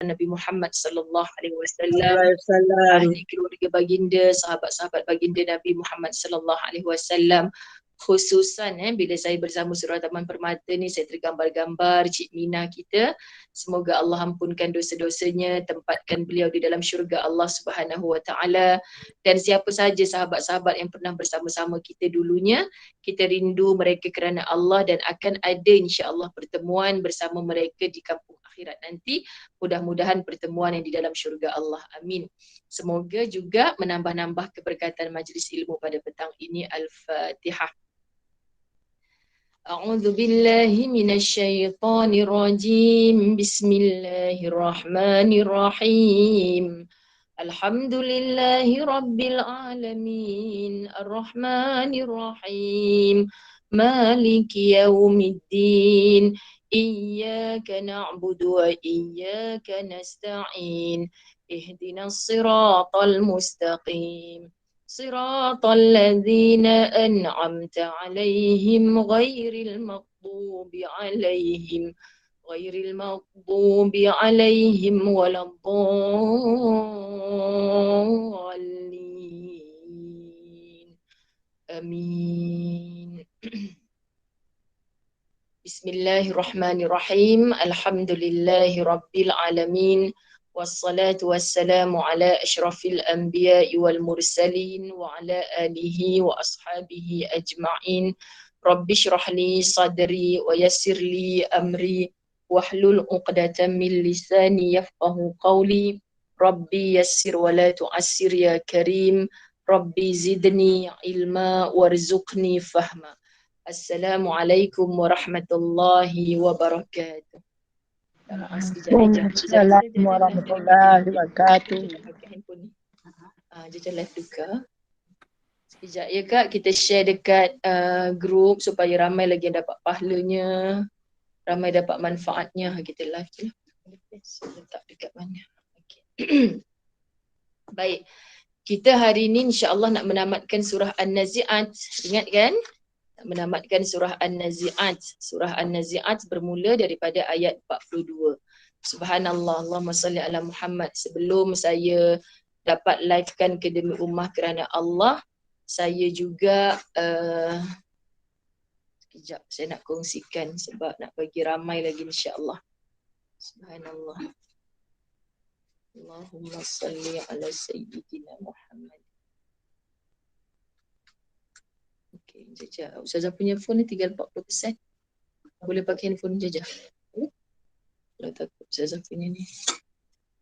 Nabi Muhammad sallallahu alaihi wasallam, Waalaikumsalam. ahli keluarga baginda, sahabat-sahabat baginda Nabi Muhammad sallallahu alaihi wasallam. Khususan bila saya bersama Surah Taman Permata ni, saya tergambar-gambar Cik Mina kita. Semoga Allah ampunkan dosa-dosanya, tempatkan beliau di dalam syurga Allah Subhanahu wa taala. Dan siapa saja sahabat-sahabat yang pernah bersama-sama kita dulunya, kita rindu mereka kerana Allah dan akan ada insya-Allah pertemuan bersama mereka di kampung akhirat nanti. Mudah-mudahan pertemuan yang di dalam syurga Allah. Amin. Semoga juga menambah-nambah keberkatan majlis ilmu pada petang ini. Al-Fatihah. A'udzu billahi minasyaitonir rajim. Bismillahirrahmanirrahim. Alhamdulillahi rabbil alamin. Ar-Rahmanir Rahim. Maliki yaumiddin. Iyyaka na'budu wa iyyaka nasta'in. Ihdinas siratal mustaqim. صراط الذين أنعمت عليهم غير المغضوب عليهم ولا الضالين آمين. بسم الله الرحمن الرحيم. الحمد لله رب العالمين. والصلاة والسلام على أشرف الأنبياء والمرسلين وعلى آله وأصحابه أجمعين. رب اشرح لي صدري ويسر لي أمري واحلل عقدة من لساني يفقه قولي. ربي يسر ولا تعسر يا كريم. ربي زدني علما وارزقني فهما. Assalamualaikum warahmatullahi wabarakatuh. Waalaikumsalam warahmatullahi wabarakatuh. Jom live duka. Sekejap ya Kak, kita share dekat group supaya ramai lagi yang dapat pahalanya, ramai dapat manfaatnya. Kita live je. Letak dekat mana. Okay. Baik. Kita hari ini insya-Allah nak menamatkan surah An-Nazi'at. Ingat kan? Menamatkan surah An-Nazi'at. Surah An-Nazi'at bermula daripada ayat 42. Subhanallah, Allahumma salli ala Muhammad. Sebelum saya dapat livekan ke demi ummah kerana Allah, saya juga sekejap saya nak kongsikan sebab nak bagi ramai lagi insya-Allah. Subhanallah. Allahumma salli ala sayyidina Muhammad. Okay, Jaja. Ustazah punya phone ni tinggal 40%. Boleh pakai handphone Jaja. Kalau takut Ustazah punya ni.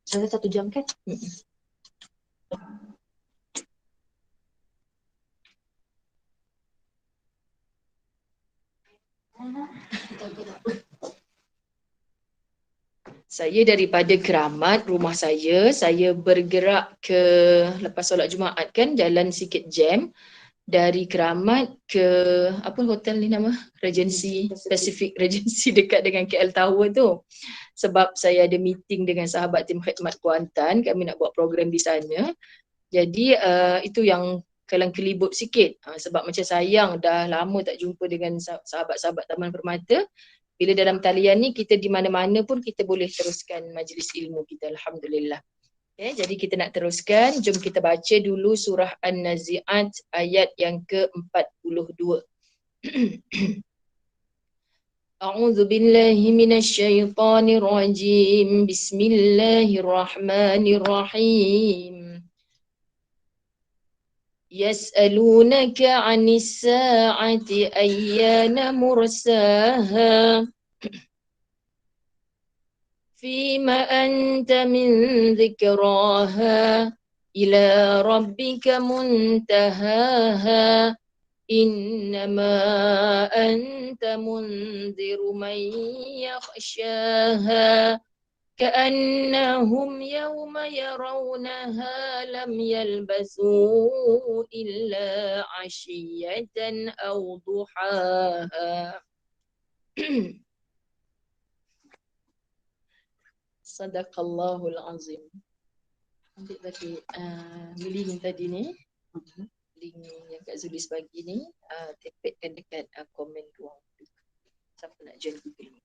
Ustazah 1 jam kan? Saya daripada Keramat, rumah saya bergerak ke lepas solat Jumaat kan, jalan sikit jam. Dari Keramat ke apa hotel ni nama? Regency Pacific Regency dekat dengan KL Tower tu. Sebab saya ada meeting dengan sahabat tim khidmat Kuantan, kami nak buat program di sana. Jadi itu yang kalang kelibut sikit. Sebab macam sayang dah lama tak jumpa dengan sahabat-sahabat Taman Permata. Bila dalam talian ni kita di mana-mana pun kita boleh teruskan majlis ilmu kita, alhamdulillah. Okay, jadi kita nak teruskan. Jom kita baca dulu surah An-Nazi'at ayat yang ke-42. A'udzu billahi minasyaitonir rajim. Bismillahirrahmanirrahim. Yas'alunaka 'anis sa'ati ayyana mursaha. Fima anta min dzikraha ila rabbika muntahaha. Innama anta munziru man yakhshaha. كأنهم يوم يرونها لم يلبثوا إلا عشية أو ضحاها. Sadaqallahul azim. Ambil tadi link tadi ni. Link yang Kak Zulis bagi ni, tepekkan dekat komen ruang. Siapa nak join Google.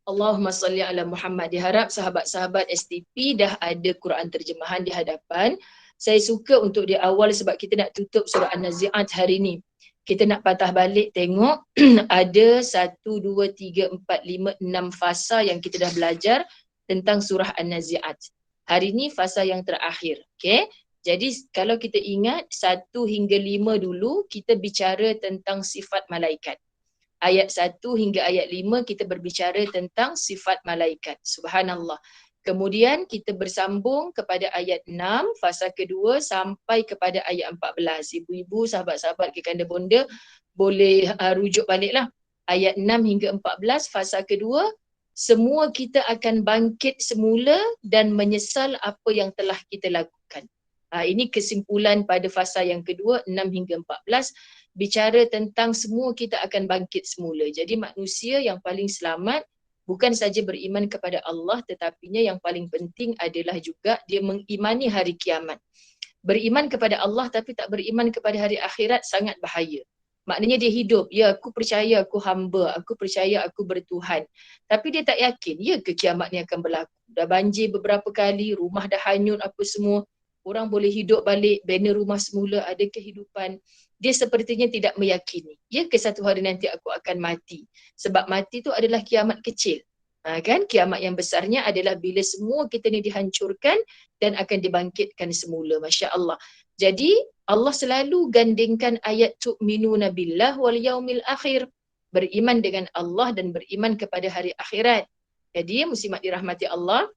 Allahumma salli ala Muhammad. Diharap sahabat-sahabat STP dah ada Quran terjemahan di hadapan. Saya suka untuk di awal sebab kita nak tutup surah An-Nazi'at hari ni. Kita nak patah balik tengok ada 1, 2, 3, 4, 5, 6 fasa yang kita dah belajar tentang surah An-Nazi'at. Hari ni fasa yang terakhir. Okay? Jadi kalau kita ingat 1 hingga 5 dulu kita bicara tentang sifat malaikat. Ayat 1 hingga ayat 5 kita berbicara tentang sifat malaikat. Subhanallah. Kemudian kita bersambung kepada ayat 6, fasa kedua sampai kepada ayat 14. Ibu-ibu, sahabat-sahabat kekanda bonda boleh rujuk baliklah. Ayat 6 hingga 14, fasa kedua, semua kita akan bangkit semula dan menyesal apa yang telah kita lakukan. Ini kesimpulan pada fasa yang kedua, 6 hingga 14. Bicara tentang semua kita akan bangkit semula. Jadi manusia yang paling selamat bukan saja beriman kepada Allah, tetapinya yang paling penting adalah juga dia mengimani hari kiamat. Beriman kepada Allah tapi tak beriman kepada hari akhirat sangat bahaya. Maknanya dia hidup, ya aku percaya aku hamba, aku percaya aku bertuhan. Tapi dia tak yakin, ya ke kiamat ni akan berlaku. Dah banjir beberapa kali, rumah dah hanyut apa semua. Orang boleh hidup balik, banner rumah semula, ada kehidupan. Dia sepertinya tidak meyakini. Ya ke satu hari nanti aku akan mati. Sebab mati tu adalah kiamat kecil. Kan? Kiamat yang besarnya adalah bila semua kita ni dihancurkan dan akan dibangkitkan semula. Masya Allah. Jadi Allah selalu gandingkan ayat tu'minuna billah wal yaumil akhir. Beriman dengan Allah dan beriman kepada hari akhirat. Jadi muslimat dirahmati Allah,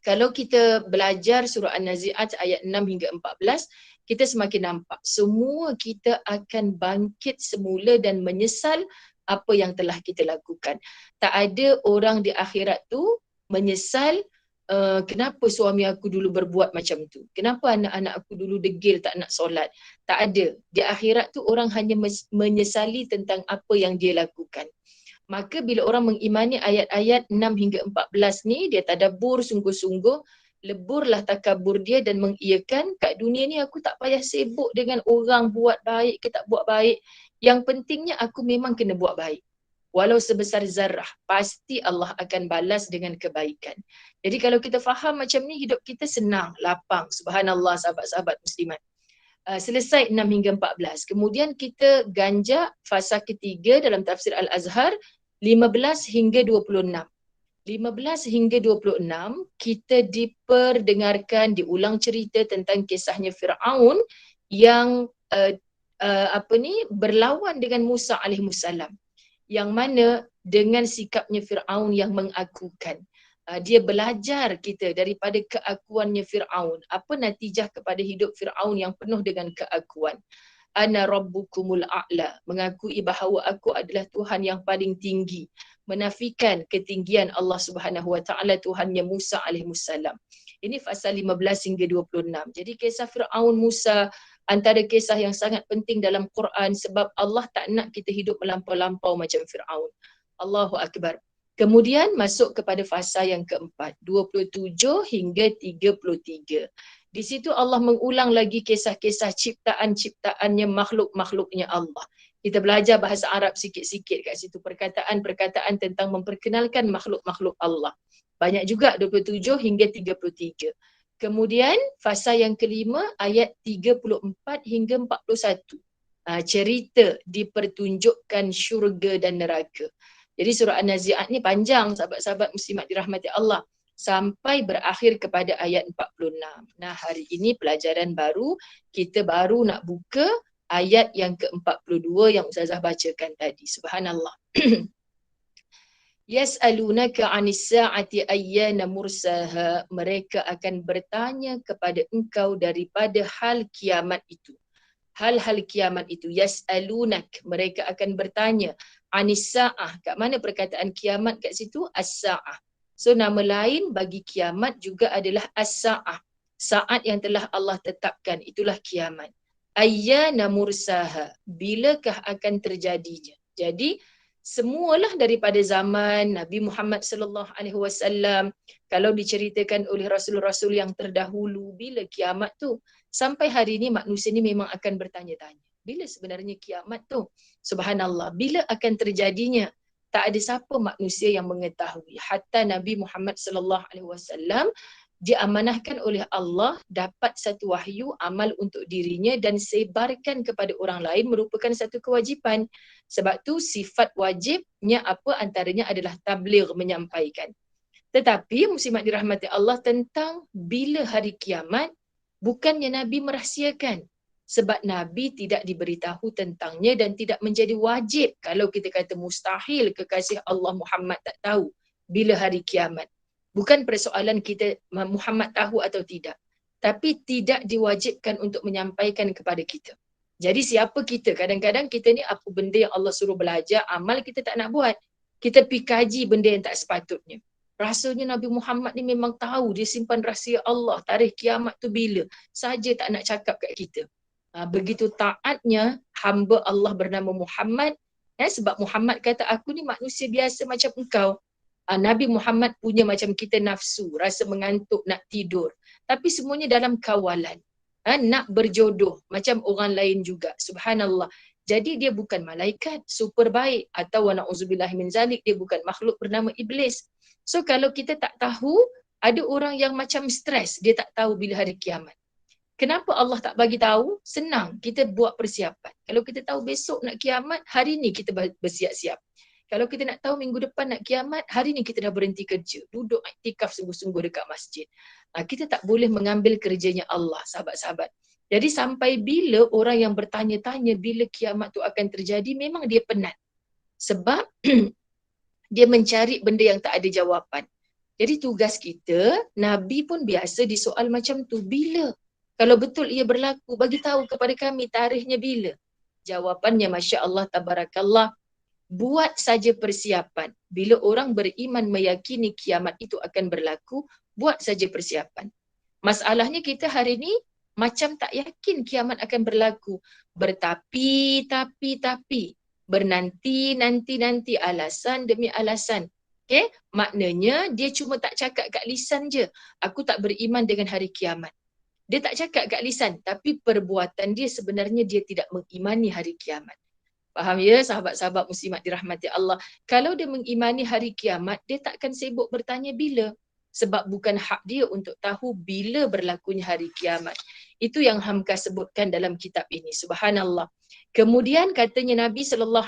kalau kita belajar surah An-Nazi'at ayat 6 hingga 14, kita semakin nampak semua kita akan bangkit semula dan menyesal apa yang telah kita lakukan. Tak ada orang di akhirat tu menyesal kenapa suami aku dulu berbuat macam tu. Kenapa anak-anak aku dulu degil tak nak solat. Tak ada. Di akhirat tu orang hanya menyesali tentang apa yang dia lakukan. Maka bila orang mengimani ayat-ayat 6 hingga 14 ni, dia tadabbur sungguh-sungguh, leburlah takabur dia dan mengiyakan kat dunia ni aku tak payah sibuk dengan orang buat baik ke tak buat baik. Yang pentingnya aku memang kena buat baik. Walau sebesar zarrah, pasti Allah akan balas dengan kebaikan. Jadi kalau kita faham macam ni, hidup kita senang, lapang. Subhanallah sahabat-sahabat muslimat. Selesai 6 hingga 14. Kemudian kita ganjak fasa ketiga dalam tafsir Al-Azhar 15 hingga 26. 15 hingga 26 kita diperdengarkan, diulang cerita tentang kisahnya Firaun yang berlawan dengan Musa alaihissalam. Yang mana dengan sikapnya Firaun yang mengakukan. Dia belajar kita daripada keakuannya Firaun. Apa natijah kepada hidup Firaun yang penuh dengan keakuan? Ana rabbukumul a'la, mengakui bahawa aku adalah Tuhan yang paling tinggi, menafikan ketinggian Allah Subhanahu wa taala Tuhannya Musa alaihissalam. Ini fasa 15 hingga 26. Jadi kisah Firaun Musa antara kisah yang sangat penting dalam Quran sebab Allah tak nak kita hidup melampau-lampau macam Firaun. Allahu akbar. Kemudian masuk kepada fasa yang keempat, 27 hingga 33. Di situ Allah mengulang lagi kisah-kisah ciptaan-ciptaannya, makhluk-makhluknya Allah. Kita belajar bahasa Arab sikit-sikit kat situ, perkataan-perkataan tentang memperkenalkan makhluk-makhluk Allah. Banyak juga 27 hingga 33. Kemudian fasa yang kelima ayat 34 hingga 41. Cerita dipertunjukkan syurga dan neraka. Jadi surah An-Nazi'at ni panjang sahabat-sahabat muslimat dirahmati Allah sampai berakhir kepada ayat 46. Nah, hari ini pelajaran baru, kita baru nak buka ayat yang ke-42 yang Ustazah bacakan tadi. Subhanallah. Yas'alunaka 'anis sa'ati ayyana mursaha. Mereka akan bertanya kepada engkau daripada hal kiamat itu. Hal-hal kiamat itu. Yas'alunak. Mereka akan bertanya. Anis sa'ah. Kat mana perkataan kiamat kat situ? As-sa'ah. So nama lain bagi kiamat juga adalah as-sa'ah. Saat yang telah Allah tetapkan. Itulah kiamat. Ayyana mursaha. Bilakah akan terjadinya? Jadi semualah daripada zaman Nabi Muhammad sallallahu alaihi wasallam, kalau diceritakan oleh rasul-rasul yang terdahulu, bila kiamat tu? Sampai hari ini manusia ni memang akan bertanya-tanya. Bila sebenarnya kiamat tu? Subhanallah. Bila akan terjadinya? tak ada siapa manusia yang mengetahui. Hatta Nabi Muhammad sallallahu alaihi wasallam diamanahkan oleh Allah dapat satu wahyu amal untuk dirinya dan sebarkan kepada orang lain merupakan satu kewajipan. Sebab tu sifat wajibnya apa antaranya adalah tabligh, menyampaikan. Tetapi muslimat dirahmati Allah, tentang bila hari kiamat bukannya Nabi merahsiakan. Sebab Nabi tidak diberitahu tentangnya dan tidak menjadi wajib. Kalau kita kata mustahil kekasih Allah Muhammad tak tahu bila hari kiamat. Bukan persoalan kita Muhammad tahu atau tidak. Tapi tidak diwajibkan untuk menyampaikan kepada kita. Jadi siapa kita? Kadang-kadang kita ni apa benda yang Allah suruh belajar, amal kita tak nak buat. Kita pergi kaji benda yang tak sepatutnya. Rasanya Nabi Muhammad ni memang tahu, dia simpan rahsia Allah, tarikh kiamat tu bila. Saja tak nak cakap kat kita. Begitu taatnya hamba Allah bernama Muhammad. Sebab Muhammad kata, aku ni manusia biasa macam engkau. Nabi Muhammad punya macam kita nafsu, rasa mengantuk, nak tidur. Tapi semuanya dalam kawalan. Nak berjodoh macam orang lain juga. Subhanallah. Jadi dia bukan malaikat, super baik. Atau wa na'udzubillahi min zalik, dia bukan makhluk bernama iblis. So kalau kita tak tahu, ada orang yang macam stres, dia tak tahu bila hari kiamat. Kenapa Allah tak bagi tahu? Senang, kita buat persiapan. Kalau kita tahu besok nak kiamat, hari ni kita bersiap-siap. Kalau kita nak tahu minggu depan nak kiamat, hari ni kita dah berhenti kerja. Duduk iktikaf sungguh-sungguh dekat masjid. Kita tak boleh mengambil kerjanya Allah, sahabat-sahabat. Jadi sampai bila orang yang bertanya-tanya bila kiamat tu akan terjadi, memang dia penat. Sebab dia mencari benda yang tak ada jawapan. Jadi tugas kita, Nabi pun biasa disoal macam tu. Bila? Kalau betul ia berlaku, bagi tahu kepada kami tarikhnya bila. Jawapannya Masya Allah, Tabarakallah. Buat saja persiapan. Bila orang beriman meyakini kiamat itu akan berlaku, buat saja persiapan. Masalahnya kita hari ni macam tak yakin kiamat akan berlaku. Bertapi, tapi. Bernanti, alasan demi alasan. Okay? Maknanya dia cuma tak cakap kat lisan je. Aku tak beriman dengan hari kiamat. Dia tak cakap kat lisan, tapi perbuatan dia sebenarnya dia tidak mengimani hari kiamat. Faham ya sahabat-sahabat muslimat dirahmati Allah? Kalau dia mengimani hari kiamat, dia takkan sibuk bertanya bila. Sebab bukan hak dia untuk tahu bila berlakunya hari kiamat. Itu yang Hamka sebutkan dalam kitab ini. Subhanallah. Kemudian katanya Nabi SAW,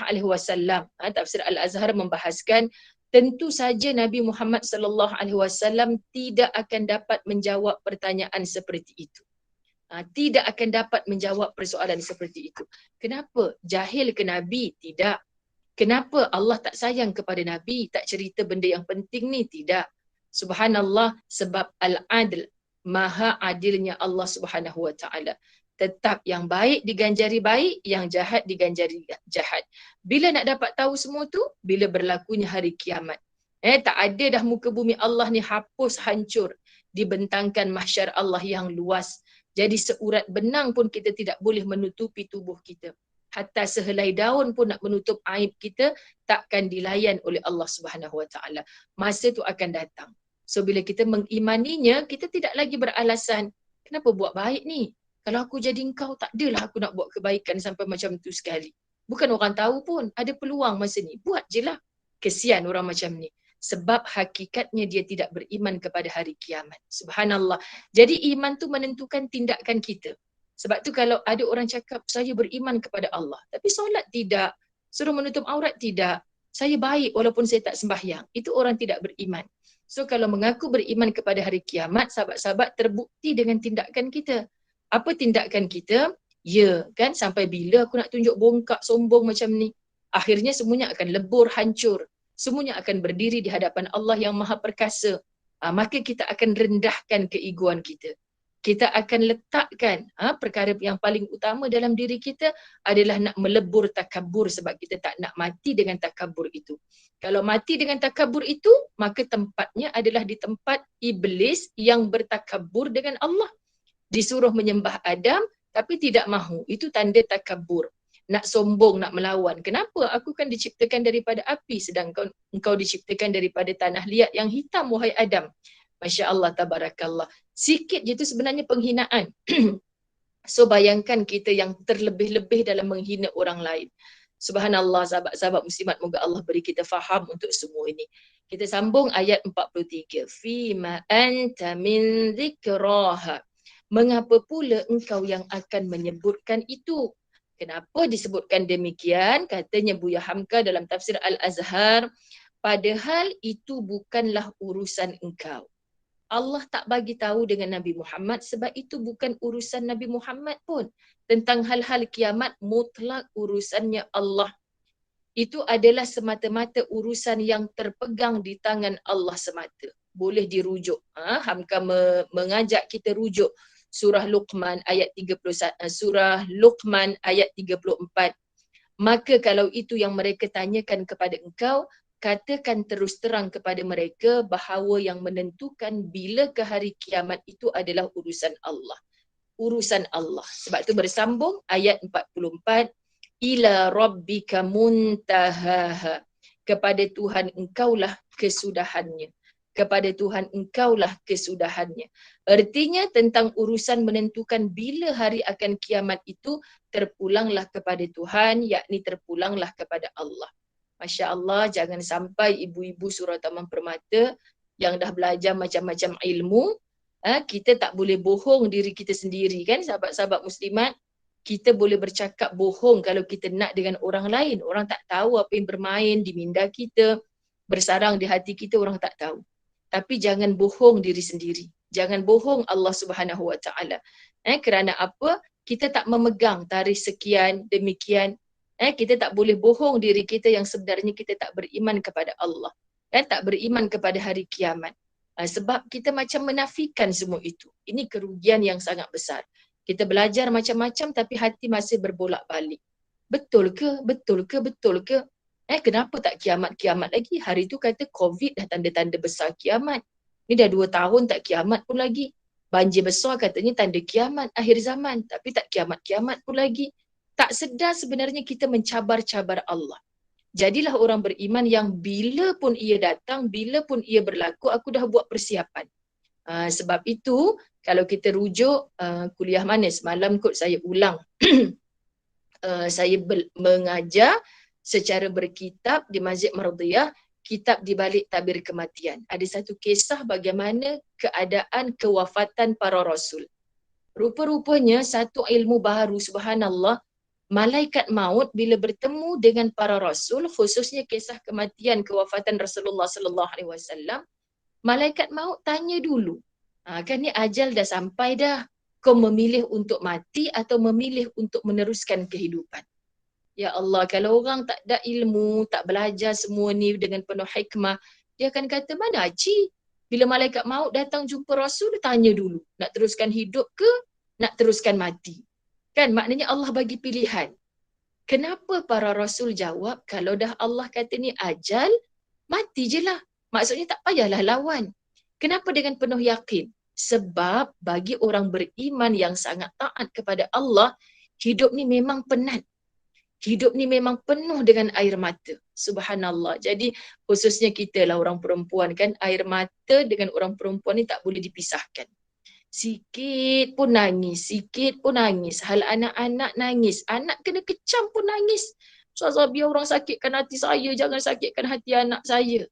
Tafsir Al-Azhar membahaskan, tentu saja Nabi Muhammad SAW tidak akan dapat menjawab pertanyaan seperti itu. Tidak akan dapat menjawab persoalan seperti itu. Kenapa? Jahil ke Nabi? Tidak. Kenapa Allah tak sayang kepada Nabi? Tak cerita benda yang penting ni? Tidak. Subhanallah, sebab Al-Adl, maha adilnya Allah Subhanahu Wa Taala. Tetap yang baik diganjari baik, yang jahat diganjari jahat. Bila nak dapat tahu semua tu? Bila berlakunya hari kiamat. Tak ada dah muka bumi Allah ni hapus, hancur. Dibentangkan mahsyar Allah yang luas. Jadi seurat benang pun kita tidak boleh menutupi tubuh kita. Hatta sehelai daun pun nak menutup aib kita, takkan dilayan oleh Allah Subhanahu Wa Taala. Masa tu akan datang. So bila kita mengimaninya, kita tidak lagi beralasan, kenapa buat baik ni? Kalau aku jadi engkau, tak adalah aku nak buat kebaikan sampai macam tu sekali. Bukan orang tahu pun, ada peluang masa ni. Buat je lah. Kesian orang macam ni. Sebab hakikatnya dia tidak beriman kepada hari kiamat. Subhanallah. Jadi iman tu menentukan tindakan kita. Sebab tu kalau ada orang cakap, saya beriman kepada Allah. Tapi solat tidak. Suruh menutup aurat tidak. Saya baik walaupun saya tak sembahyang. Itu orang tidak beriman. So kalau mengaku beriman kepada hari kiamat, sahabat-sahabat terbukti dengan tindakan kita. Apa tindakan kita? Ya kan, sampai bila aku nak tunjuk bongkak, sombong macam ni? Akhirnya semuanya akan lebur, hancur. Semuanya akan berdiri di hadapan Allah yang Maha Perkasa. Maka kita akan rendahkan keegoan kita. Kita akan letakkan perkara yang paling utama dalam diri kita adalah nak melebur takabur, sebab kita tak nak mati dengan takabur itu. Kalau mati dengan takabur itu, maka tempatnya adalah di tempat iblis yang bertakabur dengan Allah. Disuruh menyembah Adam tapi tidak mahu. Itu tanda takabur. Nak sombong, nak melawan. Kenapa? Aku kan diciptakan daripada api, sedangkan engkau diciptakan daripada tanah liat yang hitam, wahai Adam. Masya Allah, tabarakallah. Sikit je tu sebenarnya penghinaan. So bayangkan kita yang terlebih-lebih dalam menghina orang lain. Subhanallah, sahabat-sahabat muslimat, moga Allah beri kita faham untuk semua ini. Kita sambung ayat 43. Fima anta min dzikraha. Mengapa pula engkau yang akan menyebutkan itu? Kenapa disebutkan demikian? Katanya Buya Hamka dalam tafsir Al-Azhar, padahal itu bukanlah urusan engkau. Allah tak bagi tahu dengan Nabi Muhammad sebab itu bukan urusan Nabi Muhammad pun. Tentang hal-hal kiamat mutlak urusannya Allah. Itu adalah semata-mata urusan yang terpegang di tangan Allah semata. Boleh dirujuk. Hamka mengajak kita rujuk surah Luqman ayat 31, surah Luqman ayat 34. Maka kalau itu yang mereka tanyakan kepada engkau, katakan terus terang kepada mereka bahawa yang menentukan bila ke hari kiamat itu adalah urusan Allah. Urusan Allah. Sebab itu bersambung ayat 44, ila rabbika muntahaha. Kepada Tuhan engkaulah kesudahannya. Kepada Tuhan engkaulah kesudahannya. Artinya tentang urusan menentukan bila hari akan kiamat itu terpulanglah kepada Tuhan, yakni terpulanglah kepada Allah. Masya Allah, jangan sampai ibu-ibu surau Taman Permata yang dah belajar macam-macam ilmu, kita tak boleh bohong diri kita sendiri kan, sahabat-sahabat muslimat. Kita boleh bercakap bohong kalau kita nak dengan orang lain. Orang tak tahu apa yang bermain di minda kita, bersarang di hati kita, orang tak tahu. Tapi jangan bohong diri sendiri. Jangan bohong Allah Subhanahu Wa Taala. Kerana apa? Kita tak memegang tarikh sekian, demikian. Kita tak boleh bohong diri kita yang sebenarnya kita tak beriman kepada Allah. Tak beriman kepada hari kiamat. Sebab kita macam menafikan semua itu. Ini kerugian yang sangat besar. Kita belajar macam-macam tapi hati masih berbolak-balik. Betul ke? Betul ke? Betul ke? Kenapa tak kiamat-kiamat lagi? Hari tu kata COVID dah tanda-tanda besar kiamat. Ni dah 2 tahun tak kiamat pun lagi. Banjir besar katanya tanda kiamat, akhir zaman. Tapi tak kiamat-kiamat pun lagi. Tak sedar sebenarnya kita mencabar-cabar Allah. Jadilah orang beriman yang bila pun ia datang, bila pun ia berlaku, aku dah buat persiapan. Sebab itu, kalau kita rujuk kuliah mana semalam kot saya ulang. Saya mengajar secara berkitab di Masjid Mardiyah, kitab di balik tabir kematian. Ada satu kisah bagaimana keadaan kewafatan para rasul. Rupa-rupanya satu ilmu baru, subhanallah, malaikat maut bila bertemu dengan para rasul, khususnya kisah kematian kewafatan Rasulullah sallallahu alaihi wasallam, malaikat maut tanya dulu, kan ni ajal dah sampai dah, kau memilih untuk mati atau memilih untuk meneruskan kehidupan? Ya Allah, kalau orang tak ada ilmu, tak belajar semua ni dengan penuh hikmah, dia akan kata, mana Aci? Bila malaikat maut datang jumpa Rasul, dia tanya dulu, nak teruskan hidup ke, nak teruskan mati? Kan maknanya Allah bagi pilihan. Kenapa para Rasul jawab, kalau dah Allah kata ni ajal, mati je lah. Maksudnya tak payahlah lawan. Kenapa dengan penuh yakin? Sebab bagi orang beriman yang sangat taat kepada Allah, hidup ni memang penat. Hidup ni memang penuh dengan air mata. Subhanallah. Jadi khususnya kita lah orang perempuan kan, air mata dengan orang perempuan ni tak boleh dipisahkan. Sikit pun nangis, sikit pun nangis. Hal anak-anak nangis. Anak kena kecam pun nangis. Ustazah, biar orang sakitkan hati saya, jangan sakitkan hati anak saya.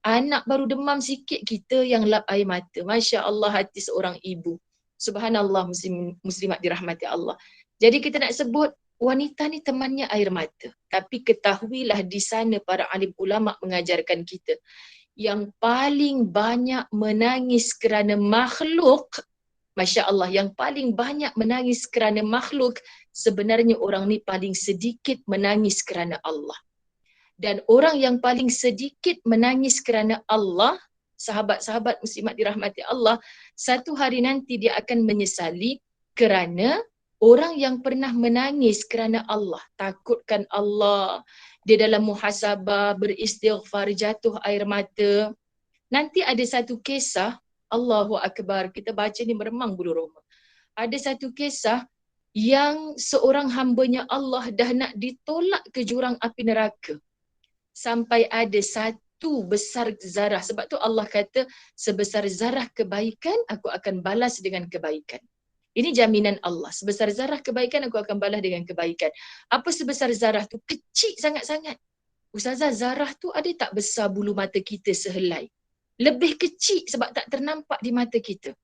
Anak baru demam sikit, kita yang lap air mata. Masya Allah, hati seorang ibu. Subhanallah, muslimat dirahmati Allah. Jadi kita nak sebut, wanita ni temannya air mata. Tapi ketahuilah di sana para alim ulama mengajarkan kita, yang paling banyak menangis kerana makhluk, Masya Allah, yang paling banyak menangis kerana makhluk, sebenarnya orang ni paling sedikit menangis kerana Allah. Dan orang yang paling sedikit menangis kerana Allah, sahabat-sahabat muslimat dirahmati Allah, satu hari nanti dia akan menyesali kerana orang yang pernah menangis kerana Allah, takutkan Allah, dia dalam muhasabah, beristighfar, jatuh air mata. Nanti ada satu kisah, Allahu Akbar, kita baca ni meremang bulu roma. Ada satu kisah yang seorang hambanya Allah dah nak ditolak ke jurang api neraka. Sampai ada satu besar zarah. Sebab tu Allah kata, sebesar zarah kebaikan, aku akan balas dengan kebaikan. Ini jaminan Allah. Sebesar zarah kebaikan, aku akan balas dengan kebaikan. Apa sebesar zarah tu? Kecil sangat-sangat. Ustazah, zarah tu ada tak besar bulu mata kita sehelai? Lebih kecil sebab tak ternampak di mata kita.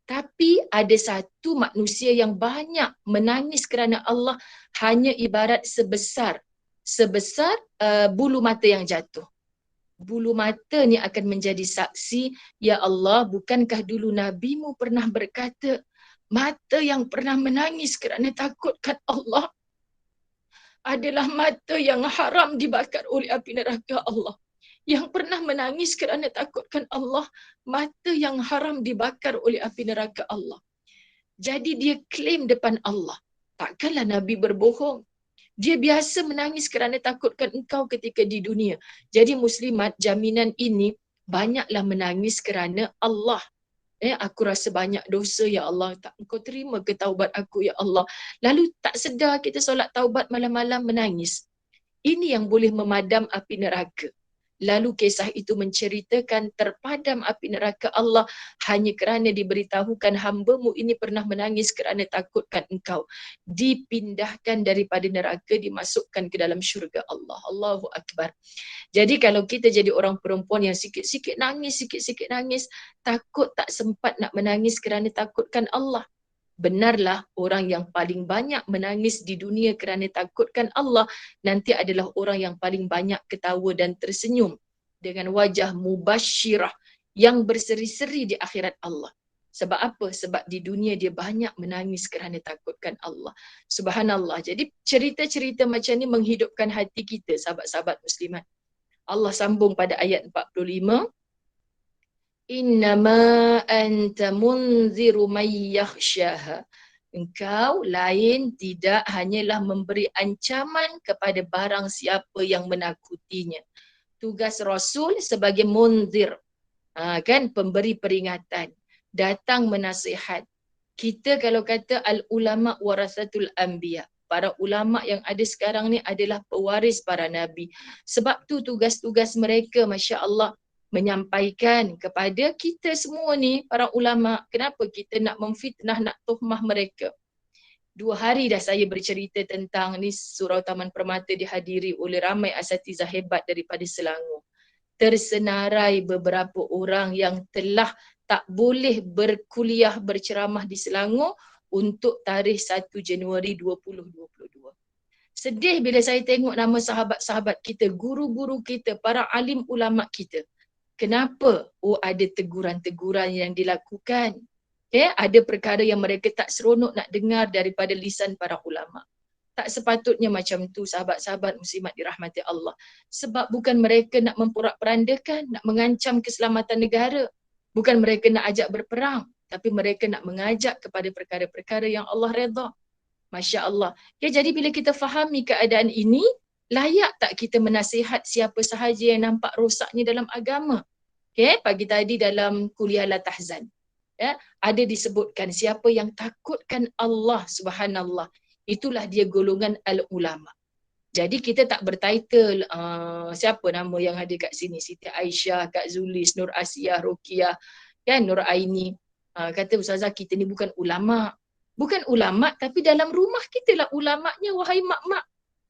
Tapi ada satu manusia yang banyak menangis kerana Allah hanya ibarat sebesar bulu mata yang jatuh. Bulu mata ni akan menjadi saksi, ya Allah, bukankah dulu Nabimu pernah berkata, mata yang pernah menangis kerana takutkan Allah adalah mata yang haram dibakar oleh api neraka Allah. Yang pernah menangis kerana takutkan Allah, mata yang haram dibakar oleh api neraka Allah. Jadi dia klaim depan Allah. Takkanlah Nabi berbohong. Dia biasa menangis kerana takutkan engkau ketika di dunia. Jadi muslimat, jaminan ini banyaklah menangis kerana Allah. Aku rasa banyak dosa, ya Allah. Tak engkau terima ke taubat aku, ya Allah. Lalu tak sedar kita solat taubat malam-malam menangis. Ini yang boleh memadam api neraka. Lalu kisah itu menceritakan terpadam api neraka Allah hanya kerana diberitahukan hamba-Mu ini pernah menangis kerana takutkan engkau. Dipindahkan daripada neraka, dimasukkan ke dalam syurga Allah. Allahu Akbar. Jadi kalau kita jadi orang perempuan yang sikit-sikit nangis, takut tak sempat nak menangis kerana takutkan Allah. Benarlah orang yang paling banyak menangis di dunia kerana takutkan Allah nanti adalah orang yang paling banyak ketawa dan tersenyum dengan wajah mubasyirah yang berseri-seri di akhirat Allah. Sebab apa? Sebab di dunia dia banyak menangis kerana takutkan Allah. Subhanallah. Jadi cerita-cerita macam ni menghidupkan hati kita, sahabat-sahabat muslimat. Allah sambung pada ayat 45. Innama anta munziru man yakhshaha. Engkau lain tidak hanyalah memberi ancaman kepada barang siapa yang menakutinya. Tugas Rasul sebagai munzir, kan, pemberi peringatan, datang menasihat. Kita kalau kata al-ulama warasatul anbiya, para ulama yang ada sekarang ni adalah pewaris para nabi. Sebab tu tugas-tugas mereka, masya-Allah, menyampaikan kepada kita semua ni, para ulama, kenapa kita nak memfitnah, nak tuhmah mereka. 2 hari dah saya bercerita tentang ni, Surau Taman Permata dihadiri oleh ramai asatizah hebat daripada Selangor. Tersenarai beberapa orang yang telah tak boleh berkuliah berceramah di Selangor untuk tarikh 1 Januari 2022. Sedih bila saya tengok nama sahabat-sahabat kita, guru-guru kita, para alim ulama kita. Kenapa? Ada teguran-teguran yang dilakukan. Ada perkara yang mereka tak seronok nak dengar daripada lisan para ulama. Tak sepatutnya macam tu, sahabat-sahabat muslimat dirahmati Allah. Sebab bukan mereka nak memporak-perandakan, nak mengancam keselamatan negara. Bukan mereka nak ajak berperang, tapi mereka nak mengajak kepada perkara-perkara yang Allah redha. Masya Allah. Jadi bila kita fahami keadaan ini, layak tak kita menasihat siapa sahaja yang nampak rosaknya dalam agama? Pagi tadi dalam kuliah La Tahzan, ada disebutkan siapa yang takutkan Allah, subhanallah, itulah dia golongan al-ulama. Jadi kita tak bertitle siapa nama yang ada kat sini, Siti Aisyah, Kak Zulis, Nur Asiyah, Rokiah, kan, Nur Aini. Kata Ustazah, kita ni bukan ulama. Bukan ulama, tapi dalam rumah kita lah ulamanya, wahai mak-mak.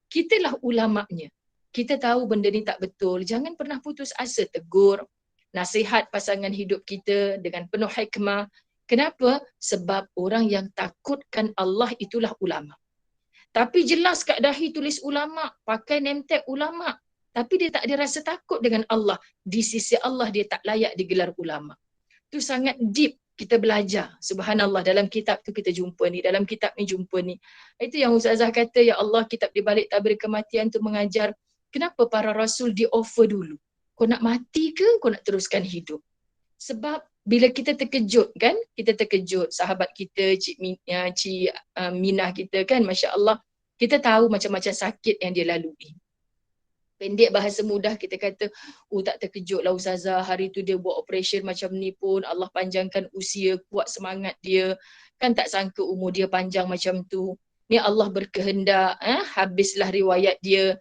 Kita lah ulamanya. Kita tahu benda ni tak betul, jangan pernah putus asa, tegur, nasihat pasangan hidup kita dengan penuh hikmah. Kenapa? Sebab orang yang takutkan Allah itulah ulama. Tapi jelas kat dahi tulis ulama, pakai name tag ulama, tapi dia tak ada rasa takut dengan Allah. Di sisi Allah dia tak layak digelar ulama. Itu sangat deep kita belajar. Subhanallah, dalam kitab tu kita jumpa ni, dalam kitab ni jumpa ni. Itu yang Ustazah kata, ya Allah, kitab di balik tabir kematian tu mengajar kenapa para rasul di offer dulu. Kau nak mati ke kau nak teruskan hidup? Sebab bila kita terkejut, kan, kita terkejut, sahabat kita Cik Minah kita, kan, Masya Allah, kita tahu macam-macam sakit yang dia lalui. Pendek bahasa mudah kita kata, tak terkejut lah Ustazah, hari tu dia buat operation macam ni pun Allah panjangkan usia, kuat semangat dia, kan tak sangka umur dia panjang macam tu. Ni Allah berkehendak, habislah riwayat dia,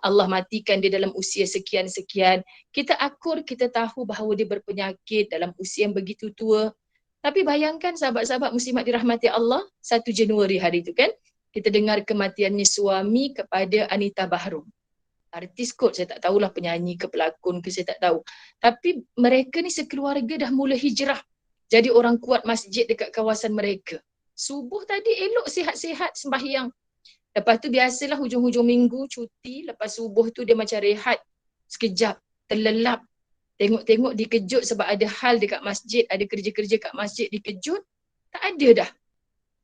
Allah matikan dia dalam usia sekian-sekian. Kita akur, kita tahu bahawa dia berpenyakit dalam usia yang begitu tua. Tapi bayangkan sahabat-sahabat muslimat dirahmati Allah, 1 Januari hari itu kan, kita dengar kematiannya suami kepada Anita Bahrum. Artis kot, saya tak tahulah penyanyi ke pelakon ke, saya tak tahu. Tapi mereka ni sekeluarga dah mula hijrah. Jadi orang kuat masjid dekat kawasan mereka. Subuh tadi elok sihat-sihat sembahyang. Lepas tu biasalah hujung-hujung minggu cuti, lepas subuh tu dia macam rehat sekejap, terlelap. Tengok-tengok dikejut sebab ada hal dekat masjid, ada kerja-kerja kat masjid dikejut. Tak ada dah.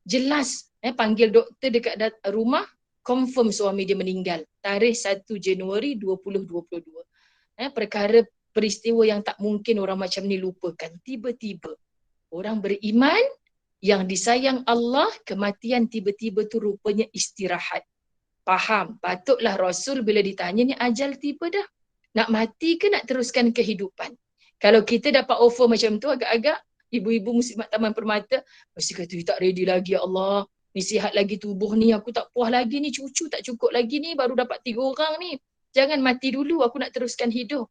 Jelas panggil doktor dekat rumah, confirm suami dia meninggal. Tarikh 1 Januari 2022. Perkara peristiwa yang tak mungkin orang macam ni lupakan. Tiba-tiba orang beriman yang disayang Allah, kematian tiba-tiba tu rupanya istirahat. Faham? Patutlah Rasul bila ditanya ni ajal tiba dah. Nak mati ke nak teruskan kehidupan? Kalau kita dapat offer macam tu, agak-agak ibu-ibu muslimat Taman Permata mesti kata, tak ready lagi ya Allah. Ni sihat lagi tubuh ni, aku tak puas lagi ni, cucu tak cukup lagi ni, baru dapat 3 orang ni. Jangan mati dulu, aku nak teruskan hidup.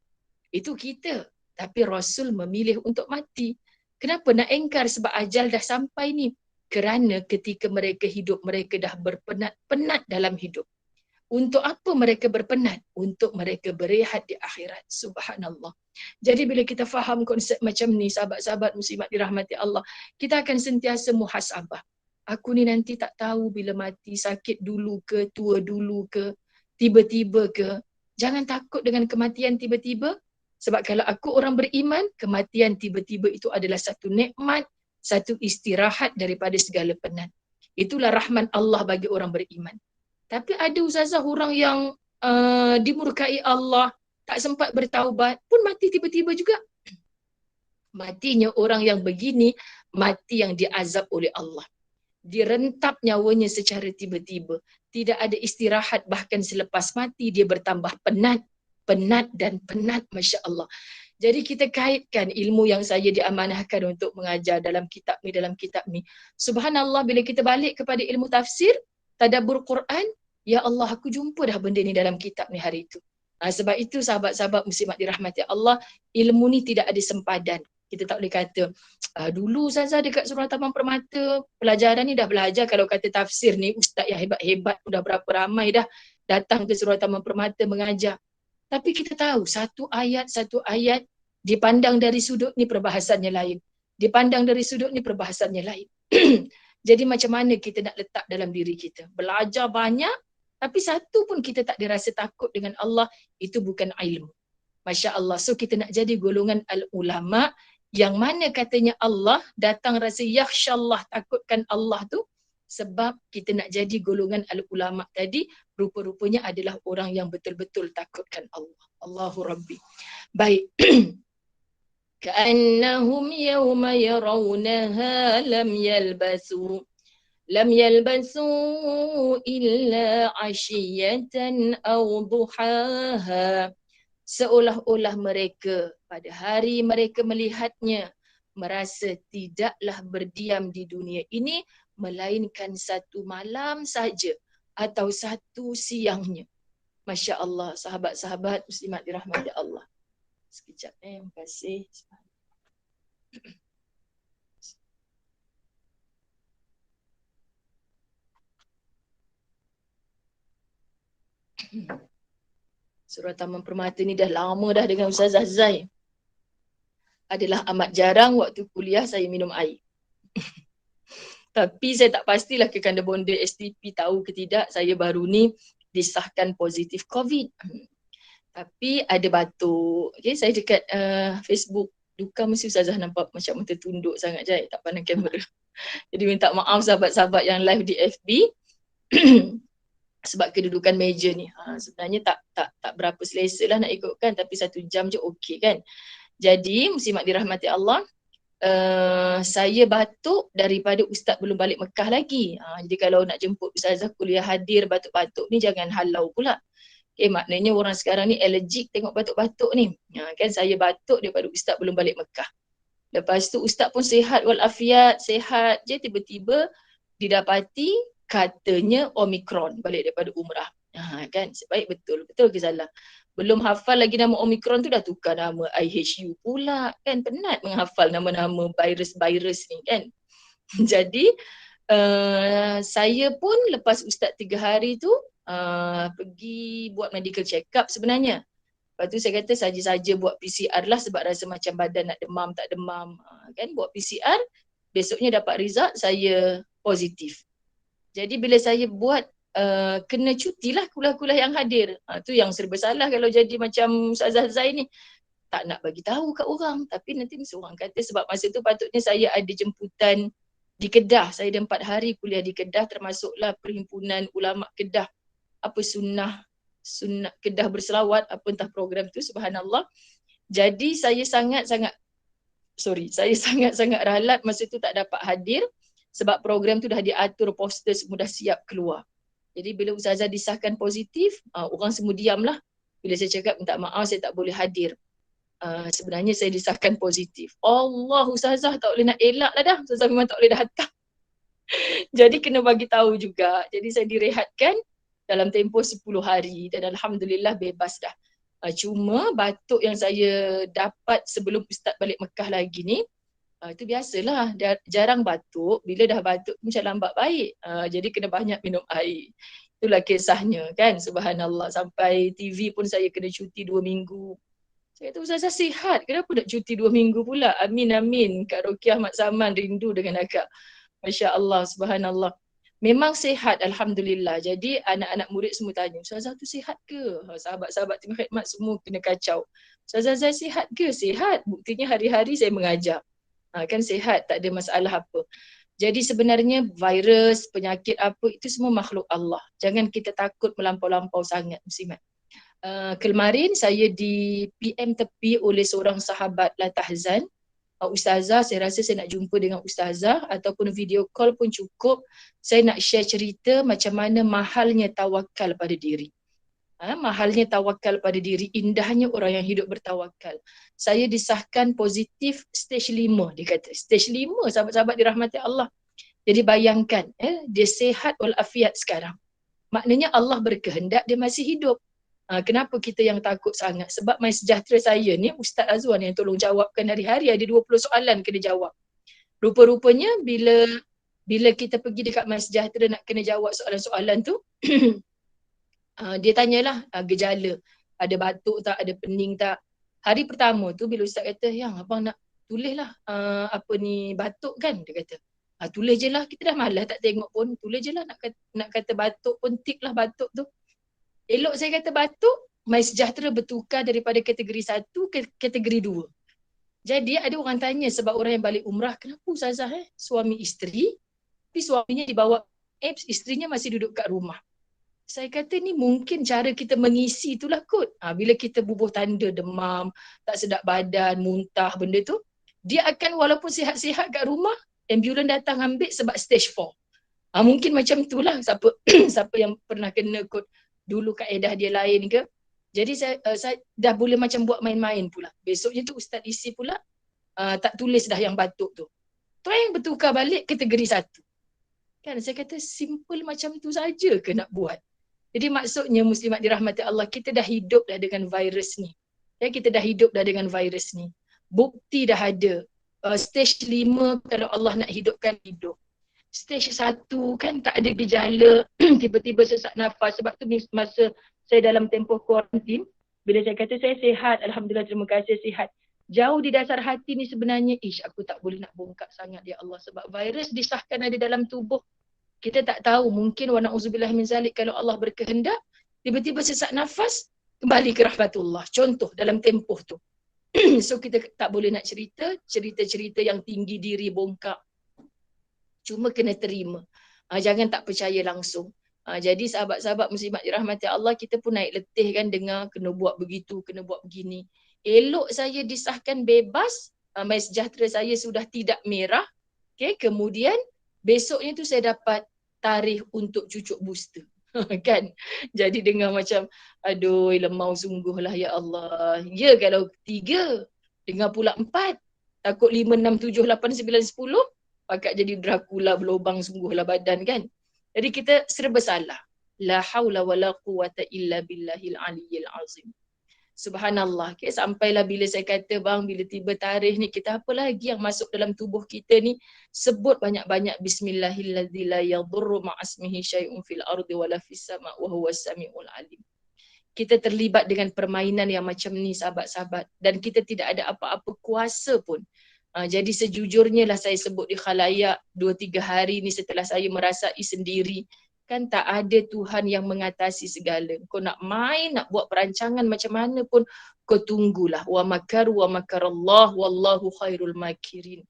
Itu kita. Tapi Rasul memilih untuk mati. Kenapa nak engkar? Sebab ajal dah sampai ni. Kerana ketika mereka hidup, mereka dah berpenat-penat dalam hidup. Untuk apa mereka berpenat? Untuk mereka berehat di akhirat. Subhanallah. Jadi bila kita faham konsep macam ni, sahabat-sahabat muslimat dirahmati Allah, kita akan sentiasa muhasabah. Aku ni nanti tak tahu bila mati, sakit dulu ke, tua dulu ke, tiba-tiba ke. Jangan takut dengan kematian tiba-tiba. Sebab kalau aku orang beriman, kematian tiba-tiba itu adalah satu nikmat, satu istirahat daripada segala penat. Itulah rahmat Allah bagi orang beriman. Tapi ada ustazah orang yang dimurkai Allah, tak sempat bertaubat, pun mati tiba-tiba juga. Matinya orang yang begini, mati yang diazab oleh Allah. Direntap nyawanya secara tiba-tiba. Tidak ada istirahat, bahkan selepas mati dia bertambah penat. Penat dan penat, Masya Allah. Jadi kita kaitkan ilmu yang saya diamanahkan untuk mengajar dalam kitab ni. Subhanallah, bila kita balik kepada ilmu tafsir, tadabbur Quran, ya Allah, aku jumpa dah benda ni dalam kitab ni hari itu. Sebab itu sahabat-sahabat muslimat dirahmati Allah, ilmu ni tidak ada sempadan. Kita tak boleh kata, dulu Ustazah dekat Surau Taman Permata, pelajaran ni dah belajar. Kalau kata tafsir ni, ustaz yang hebat-hebat, dah berapa ramai dah datang ke Surau Taman Permata mengajar. Tapi kita tahu, satu ayat dipandang dari sudut ni perbahasannya lain. Dipandang dari sudut ni perbahasannya lain. Jadi macam mana kita nak letak dalam diri kita? Belajar banyak, tapi satu pun kita tak dirasa takut dengan Allah, itu bukan ilmu. Masya Allah. So kita nak jadi golongan al-ulama, yang mana katanya Allah datang rasa yakhsyallah, takutkan Allah tu, sebab kita nak jadi golongan al-ulama tadi, rupa-rupanya adalah orang yang betul-betul takutkan Allah. Allahu Rabbi. Baik. Ka'annahum yawma yarawnaha lam yalbasu illa 'ashiyatan aw duhaha. Seolah-olah mereka pada hari mereka melihatnya merasa tidaklah berdiam di dunia ini melainkan satu malam saja atau satu siangnya. Masya Allah, sahabat-sahabat muslimat dirahmati Allah. Sekejap terima kasih. Surau Taman Permata ni dah lama dah dengan Ustazah Zai. Adalah amat jarang waktu kuliah saya minum air. Tapi saya tak pastilah kekanda bonda STP tahu ke tidak, saya baru ni disahkan positif COVID. Tapi ada batuk. Okay, saya dekat Facebook duka mesti Ustazah nampak macam tertunduk sangat je, tak pandang kamera. Jadi minta maaf sahabat-sahabat yang live di FB. Sebab kedudukan meja ni. Sebenarnya tak berapa selesa lah nak ikutkan, tapi 1 jam je okey kan. Jadi muslimat dirahmati Allah, saya batuk daripada Ustaz belum balik Mekah lagi. Jadi kalau nak jemput Ustazah kuliah hadir batuk-batuk ni jangan halau pula. Okay, maknanya orang sekarang ni allergic tengok batuk-batuk ni. Kan saya batuk daripada Ustaz belum balik Mekah. Lepas tu Ustaz pun sihat walafiat, sihat je, tiba-tiba didapati katanya Omicron balik daripada umrah. Kan, baik betul ke salah? Belum hafal lagi nama Omicron tu dah tukar nama IHU pula kan. Penat menghafal nama-nama virus-virus ni kan. Jadi saya pun lepas Ustaz 3 hari tu pergi buat medical check up sebenarnya. Lepas tu saya kata saja-saja buat PCR lah sebab rasa macam badan nak demam tak demam. Kan buat PCR, besoknya dapat result saya positif. Jadi bila saya buat kena cuti lah kuliah-kuliah yang hadir. Tu yang serba salah kalau jadi macam Ustazah Zai ni. Tak nak bagi tahu kat orang, tapi nanti mesti orang kata sebab masa tu patutnya saya ada jemputan di Kedah. Saya ada 4 hari kuliah di Kedah, termasuklah Perhimpunan Ulama Kedah. Apa sunnah Kedah berselawat, apa entah program tu, subhanallah. Jadi saya sangat-sangat ralat masa tu tak dapat hadir sebab program tu dah diatur, poster semua dah siap keluar. Jadi bila Ustazah disahkan positif, orang semua diam lah. Bila saya cakap minta maaf saya tak boleh hadir. Sebenarnya saya disahkan positif. Allah, Ustazah tak boleh nak elak lah dah. Ustazah memang tak boleh datang. Jadi kena bagi tahu juga. Jadi saya direhatkan dalam tempoh 10 hari dan alhamdulillah bebas dah. Cuma batuk yang saya dapat sebelum Ustaz balik Mekah lagi ni, itu biasalah, jarang batuk. Bila dah batuk macam lambat baik. Jadi kena banyak minum air. Itulah kisahnya kan, subhanallah. Sampai TV pun saya kena cuti 2 minggu. Saya kata Ustazah sihat, kenapa nak cuti 2 minggu pula? Amin amin. Kak Rokiah Mat Saman rindu dengan akak. Masya Allah, subhanallah. Memang sihat alhamdulillah. Jadi anak-anak murid semua tanya, Ustazah tu sihat ke? Sahabat-sahabat tim khidmat semua kena kacau. Ustazah Zai sihat ke? Sihat. Buktinya hari-hari saya mengajar. Kan sihat, tak ada masalah apa. Jadi sebenarnya virus, penyakit apa itu semua makhluk Allah. Jangan kita takut melampau-lampau sangat muslimat. Kemarin saya di PM tepi oleh seorang sahabat La Tahzan. Ustazah, saya rasa saya nak jumpa dengan Ustazah ataupun video call pun cukup. Saya nak share cerita macam mana mahalnya tawakal pada diri. Mahalnya tawakal pada diri, indahnya orang yang hidup bertawakal. Saya disahkan positif stage 5, dia kata. Stage 5, sahabat-sahabat dirahmati Allah. Jadi bayangkan, dia sihat walafiat sekarang. Maknanya Allah berkehendak dia masih hidup. Kenapa kita yang takut sangat? Sebab My Sejahtera saya ni, Ustaz Azwan yang tolong jawabkan hari-hari, ada 20 soalan kena jawab. Rupa-rupanya bila kita pergi dekat My Sejahtera nak kena jawab soalan-soalan tu, dia tanyalah gejala. Ada batuk tak, ada pening tak. Hari pertama tu bila Ustaz kata, yang abang nak tulis lah batuk kan, dia kata. Tulis je lah, kita dah malas tak tengok pun. Tulis je lah, nak kata batuk pun tik lah batuk tu. Elok saya kata batuk, My Sejahtera bertukar daripada kategori 1 ke kategori 2. Jadi ada orang tanya sebab orang yang balik umrah, kenapa Ustazah suami isteri, tapi suaminya dibawa apps, isterinya masih duduk kat rumah. Saya kata ni mungkin cara kita mengisi itulah kot. Bila kita bubuh tanda demam, tak sedap badan, muntah benda tu, dia akan walaupun sihat-sihat kat rumah, ambulan datang ambil sebab stage 4. Mungkin macam itulah siapa yang pernah kena kot dulu kaedah dia lain ke. Jadi saya dah boleh macam buat main-main pula. Besoknya tu Ustaz isi pula tak tulis dah yang batuk tu. Try yang bertukar balik kategori 1. Kan saya kata simple macam tu saja ke nak buat. Jadi maksudnya muslimat dirahmati Allah, kita dah hidup dah dengan virus ni. Kita dah hidup dah dengan virus ni. Bukti dah ada. Stage 5 kalau Allah nak hidupkan, hidup. Stage 1 kan tak ada gejala, tiba-tiba sesak nafas. Sebab tu masa saya dalam tempoh kuarantin, bila saya kata saya sihat, alhamdulillah terima kasih sihat. Jauh di dasar hati ni sebenarnya, aku tak boleh nak bongkak sangat ya Allah. Sebab virus disahkan ada dalam tubuh. Kita tak tahu, mungkin wa na'udzubillah min zalik, kalau Allah berkehendak, tiba-tiba sesak nafas, kembali ke rahmatullah. Contoh dalam tempoh tu. So kita tak boleh nak cerita-cerita yang tinggi diri bongkak. Cuma kena terima. Jangan tak percaya langsung. Jadi sahabat-sahabat muslimat dirahmati Allah, kita pun naik letih kan dengar kena buat begitu, kena buat begini. Elok saya disahkan bebas, My Sejahtera saya sudah tidak merah. Okay, kemudian besoknya tu saya dapat tarikh untuk cucuk booster. Kan? Jadi dengar macam, aduh lemau sungguh lah ya Allah. Ya kalau 3, dengar pula 4. Takut 5, 6, 7, 8, 9, 10. Pakat jadi Dracula berlubang sungguhlah badan kan. Jadi kita serba salah. La haula wala quwata illa billahil aliyyil azim. Subhanallah. Okay, sampailah bila saya kata bang, bila tiba tarikh ni, kita apa lagi yang masuk dalam tubuh kita ni, sebut banyak-banyak bismillahilladzi la yadurru ma'asmihi syai'un fil ardi wala fis sama' wa huwas samiul alim. Kita terlibat dengan permainan yang macam ni sahabat-sahabat, dan kita tidak ada apa-apa kuasa pun. Jadi sejujurnya lah saya sebut di khalayak 2-3 hari ni setelah saya merasai sendiri, kan tak ada Tuhan yang mengatasi segala. Kau nak main, nak buat perancangan macam mana pun, kau tunggulah. Wa makaru wa makarallah wallahu khairul makirin.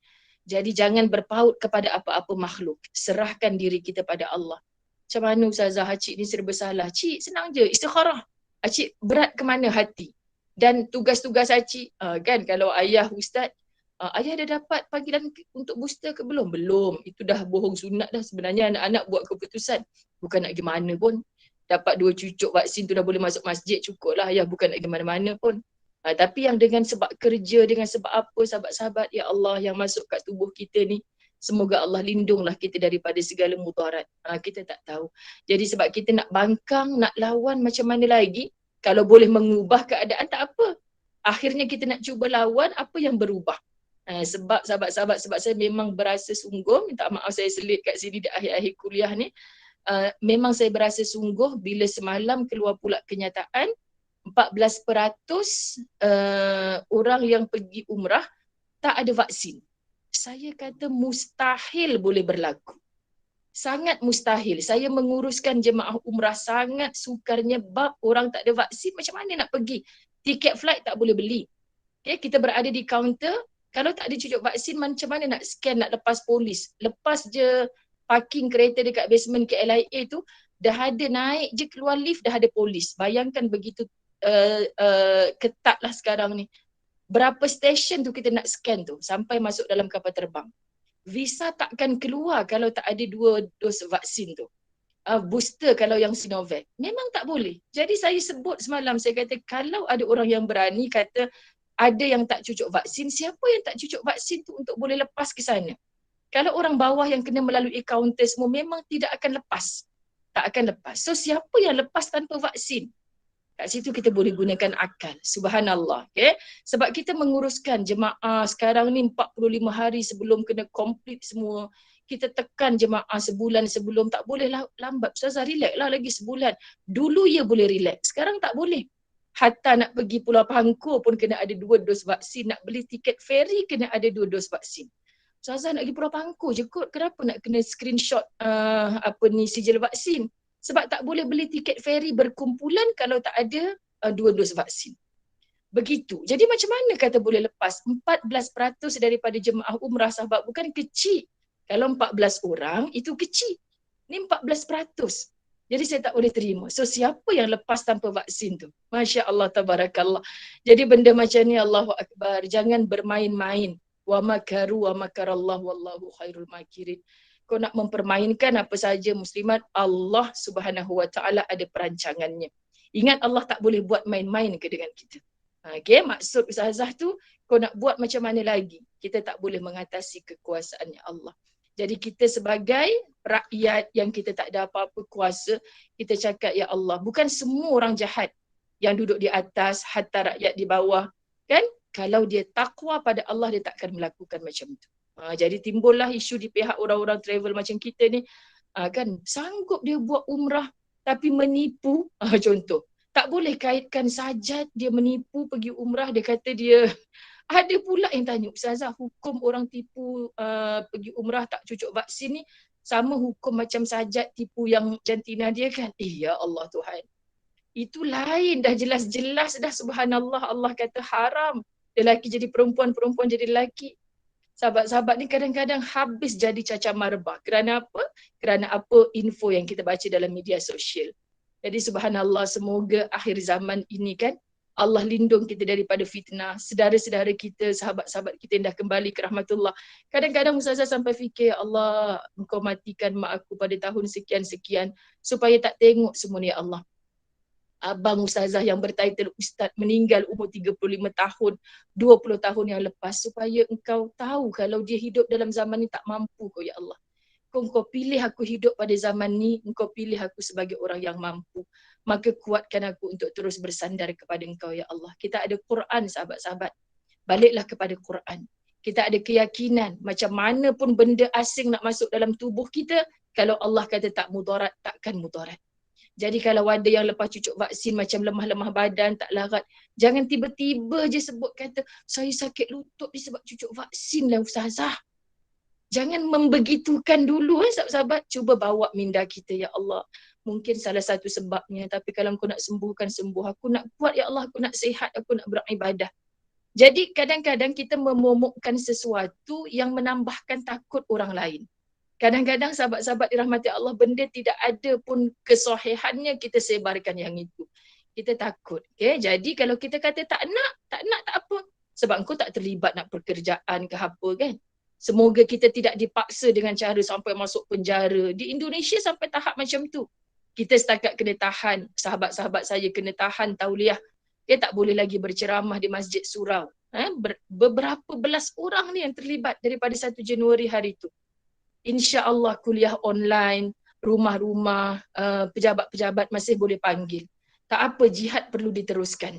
Jadi jangan berpaut kepada apa-apa makhluk. Serahkan diri kita pada Allah. Macam mana Ustazah, Cik ni serba salah. Cik senang je, istikharah. Cik berat ke mana hati. Dan tugas-tugas Cik, kan kalau ayah Ustaz, ayah dah dapat panggilan untuk booster ke belum? Belum. Itu dah bohong sunat dah. Sebenarnya anak-anak buat keputusan. Bukan nak pergi mana pun. Dapat 2 cucuk vaksin tu dah boleh masuk masjid, cukup lah. Ayah bukan nak pergi mana-mana pun. Tapi yang dengan sebab kerja, dengan sebab apa, sahabat-sahabat, ya Allah yang masuk kat tubuh kita ni, semoga Allah lindunglah kita daripada segala mudarat. Kita tak tahu. Jadi sebab kita nak bangkang, nak lawan macam mana lagi, kalau boleh mengubah keadaan tak apa. Akhirnya kita nak cuba lawan, apa yang berubah? Sebab sahabat-sahabat, sebab saya memang berasa sungguh, minta maaf saya selit kat sini di akhir-akhir kuliah ni, memang saya berasa sungguh bila semalam keluar pula kenyataan 14% orang yang pergi umrah tak ada vaksin. Saya kata mustahil boleh berlaku. Sangat mustahil. Saya menguruskan jemaah umrah sangat sukarnya bab orang tak ada vaksin, macam mana nak pergi? Tiket flight tak boleh beli. Okay, kita berada di kaunter, kalau tak ada cucuk vaksin, macam mana nak scan, nak lepas polis? Lepas je parking kereta dekat basement KLIA tu, dah ada naik je keluar lift, dah ada polis. Bayangkan begitu ketat lah sekarang ni. Berapa stesen tu kita nak scan tu sampai masuk dalam kapal terbang. Visa takkan keluar kalau tak ada 2 dos vaksin tu. Booster kalau yang Sinovac. Memang tak boleh. Jadi saya sebut semalam, saya kata kalau ada orang yang berani kata ada yang tak cucuk vaksin, siapa yang tak cucuk vaksin tu untuk boleh lepas ke sana? Kalau orang bawah yang kena melalui kaunter semua memang tidak akan lepas. Tak akan lepas. So siapa yang lepas tanpa vaksin? Kat situ kita boleh gunakan akal. Subhanallah. Okay? Sebab kita menguruskan jemaah sekarang ni 45 hari sebelum kena complete semua. Kita tekan jemaah sebulan sebelum, tak boleh lambat. Ustazah, relax lah lagi sebulan. Dulu ya boleh relax. Sekarang tak boleh. Hatta nak pergi Pulau Pangkor pun kena ada 2 dos vaksin. Nak beli tiket ferry kena ada 2 dos vaksin. Ustazah nak pergi Pulau Pangkor je kot. Kenapa nak kena screenshot sijil vaksin? Sebab tak boleh beli tiket ferry berkumpulan kalau tak ada 2 dos vaksin. Begitu. Jadi macam mana kata boleh lepas? 14% daripada jemaah umrah sahabat, bukan kecil. Kalau 14 orang itu kecil. Ni 14%. Jadi saya tak boleh terima. So siapa yang lepas tanpa vaksin tu? Masya Allah, tabarakallah. Jadi benda macam ni, Allahu Akbar. Jangan bermain-main. Wa makaru wa makarallah wallahu khairul makirin. Kau nak mempermainkan apa saja muslimat, Allah Subhanahu Wa Taala ada perancangannya. Ingat, Allah tak boleh buat main-main ke dengan kita. Okay, maksud Ustazah tu, kau nak buat macam mana lagi? Kita tak boleh mengatasi kekuasaannya Allah. Jadi kita sebagai rakyat yang kita tak ada apa-apa kuasa, kita cakap, ya Allah, bukan semua orang jahat yang duduk di atas, hatta rakyat di bawah. Kan? Kalau dia takwa pada Allah, dia takkan melakukan macam tu. Jadi timbullah isu di pihak orang-orang travel macam kita ni, kan sanggup dia buat umrah tapi menipu. Contoh, tak boleh kaitkan sajat dia menipu pergi umrah. Dia kata dia ada pula yang tanya, Ustazah, hukum orang tipu pergi umrah tak cucuk vaksin ni sama hukum macam sajat tipu yang jantina dia kan? Ya Allah Tuhan, itu lain dah, jelas-jelas dah. Subhanallah, Allah kata haram lelaki jadi perempuan, perempuan jadi lelaki. Sahabat-sahabat ni kadang-kadang habis jadi cacah marbah. Kerana apa? Kerana apa info yang kita baca dalam media sosial. Jadi subhanallah, semoga akhir zaman ini kan Allah lindung kita daripada fitnah. Sedara-sedara kita, sahabat-sahabat kita yang dah kembali ke rahmatullah. Kadang-kadang Ustazah sampai fikir, Allah, Engkau matikan mak aku pada tahun sekian-sekian supaya tak tengok semua ni, ya Allah. Abang Ustazah yang bertitle Ustaz meninggal umur 35 tahun, 20 tahun yang lepas, supaya engkau tahu kalau dia hidup dalam zaman ni tak mampu kau, ya Allah. engkau pilih aku hidup pada zaman ni, engkau pilih aku sebagai orang yang mampu. Maka kuatkan aku untuk terus bersandar kepada engkau ya Allah. Kita ada Quran sahabat-sahabat. Baliklah kepada Quran. Kita ada keyakinan macam mana pun benda asing nak masuk dalam tubuh kita, kalau Allah kata tak mudarat, takkan mudarat. Jadi kalau ada yang lepas cucuk vaksin macam lemah-lemah badan, tak larat, jangan tiba-tiba je sebut kata, saya sakit lutut disebab cucuk vaksin lah ustazah. Jangan membegitukan dulu sahabat-sahabat. Cuba bawa minda kita ya Allah. Mungkin salah satu sebabnya, tapi kalau kau nak sembuhkan, sembuh. Aku nak kuat ya Allah, aku nak sihat, aku nak beribadah. Jadi kadang-kadang kita memomokkan sesuatu yang menambahkan takut orang lain. Kadang-kadang sahabat-sahabat dirahmati Allah, benda tidak ada pun kesahihannya, kita sebarkan yang itu. Kita takut. Okay? Jadi kalau kita kata tak nak tak apa. Sebab engkau tak terlibat nak pekerjaan ke apa kan. Semoga kita tidak dipaksa dengan cara sampai masuk penjara. Di Indonesia sampai tahap macam tu. Kita setakat kena tahan. Sahabat-sahabat saya kena tahan tauliah. Dia tak boleh lagi berceramah di Masjid Surau. Beberapa belas orang ni yang terlibat daripada 1 Januari hari tu. InsyaAllah kuliah online, rumah-rumah, pejabat-pejabat masih boleh panggil. Tak apa, jihad perlu diteruskan.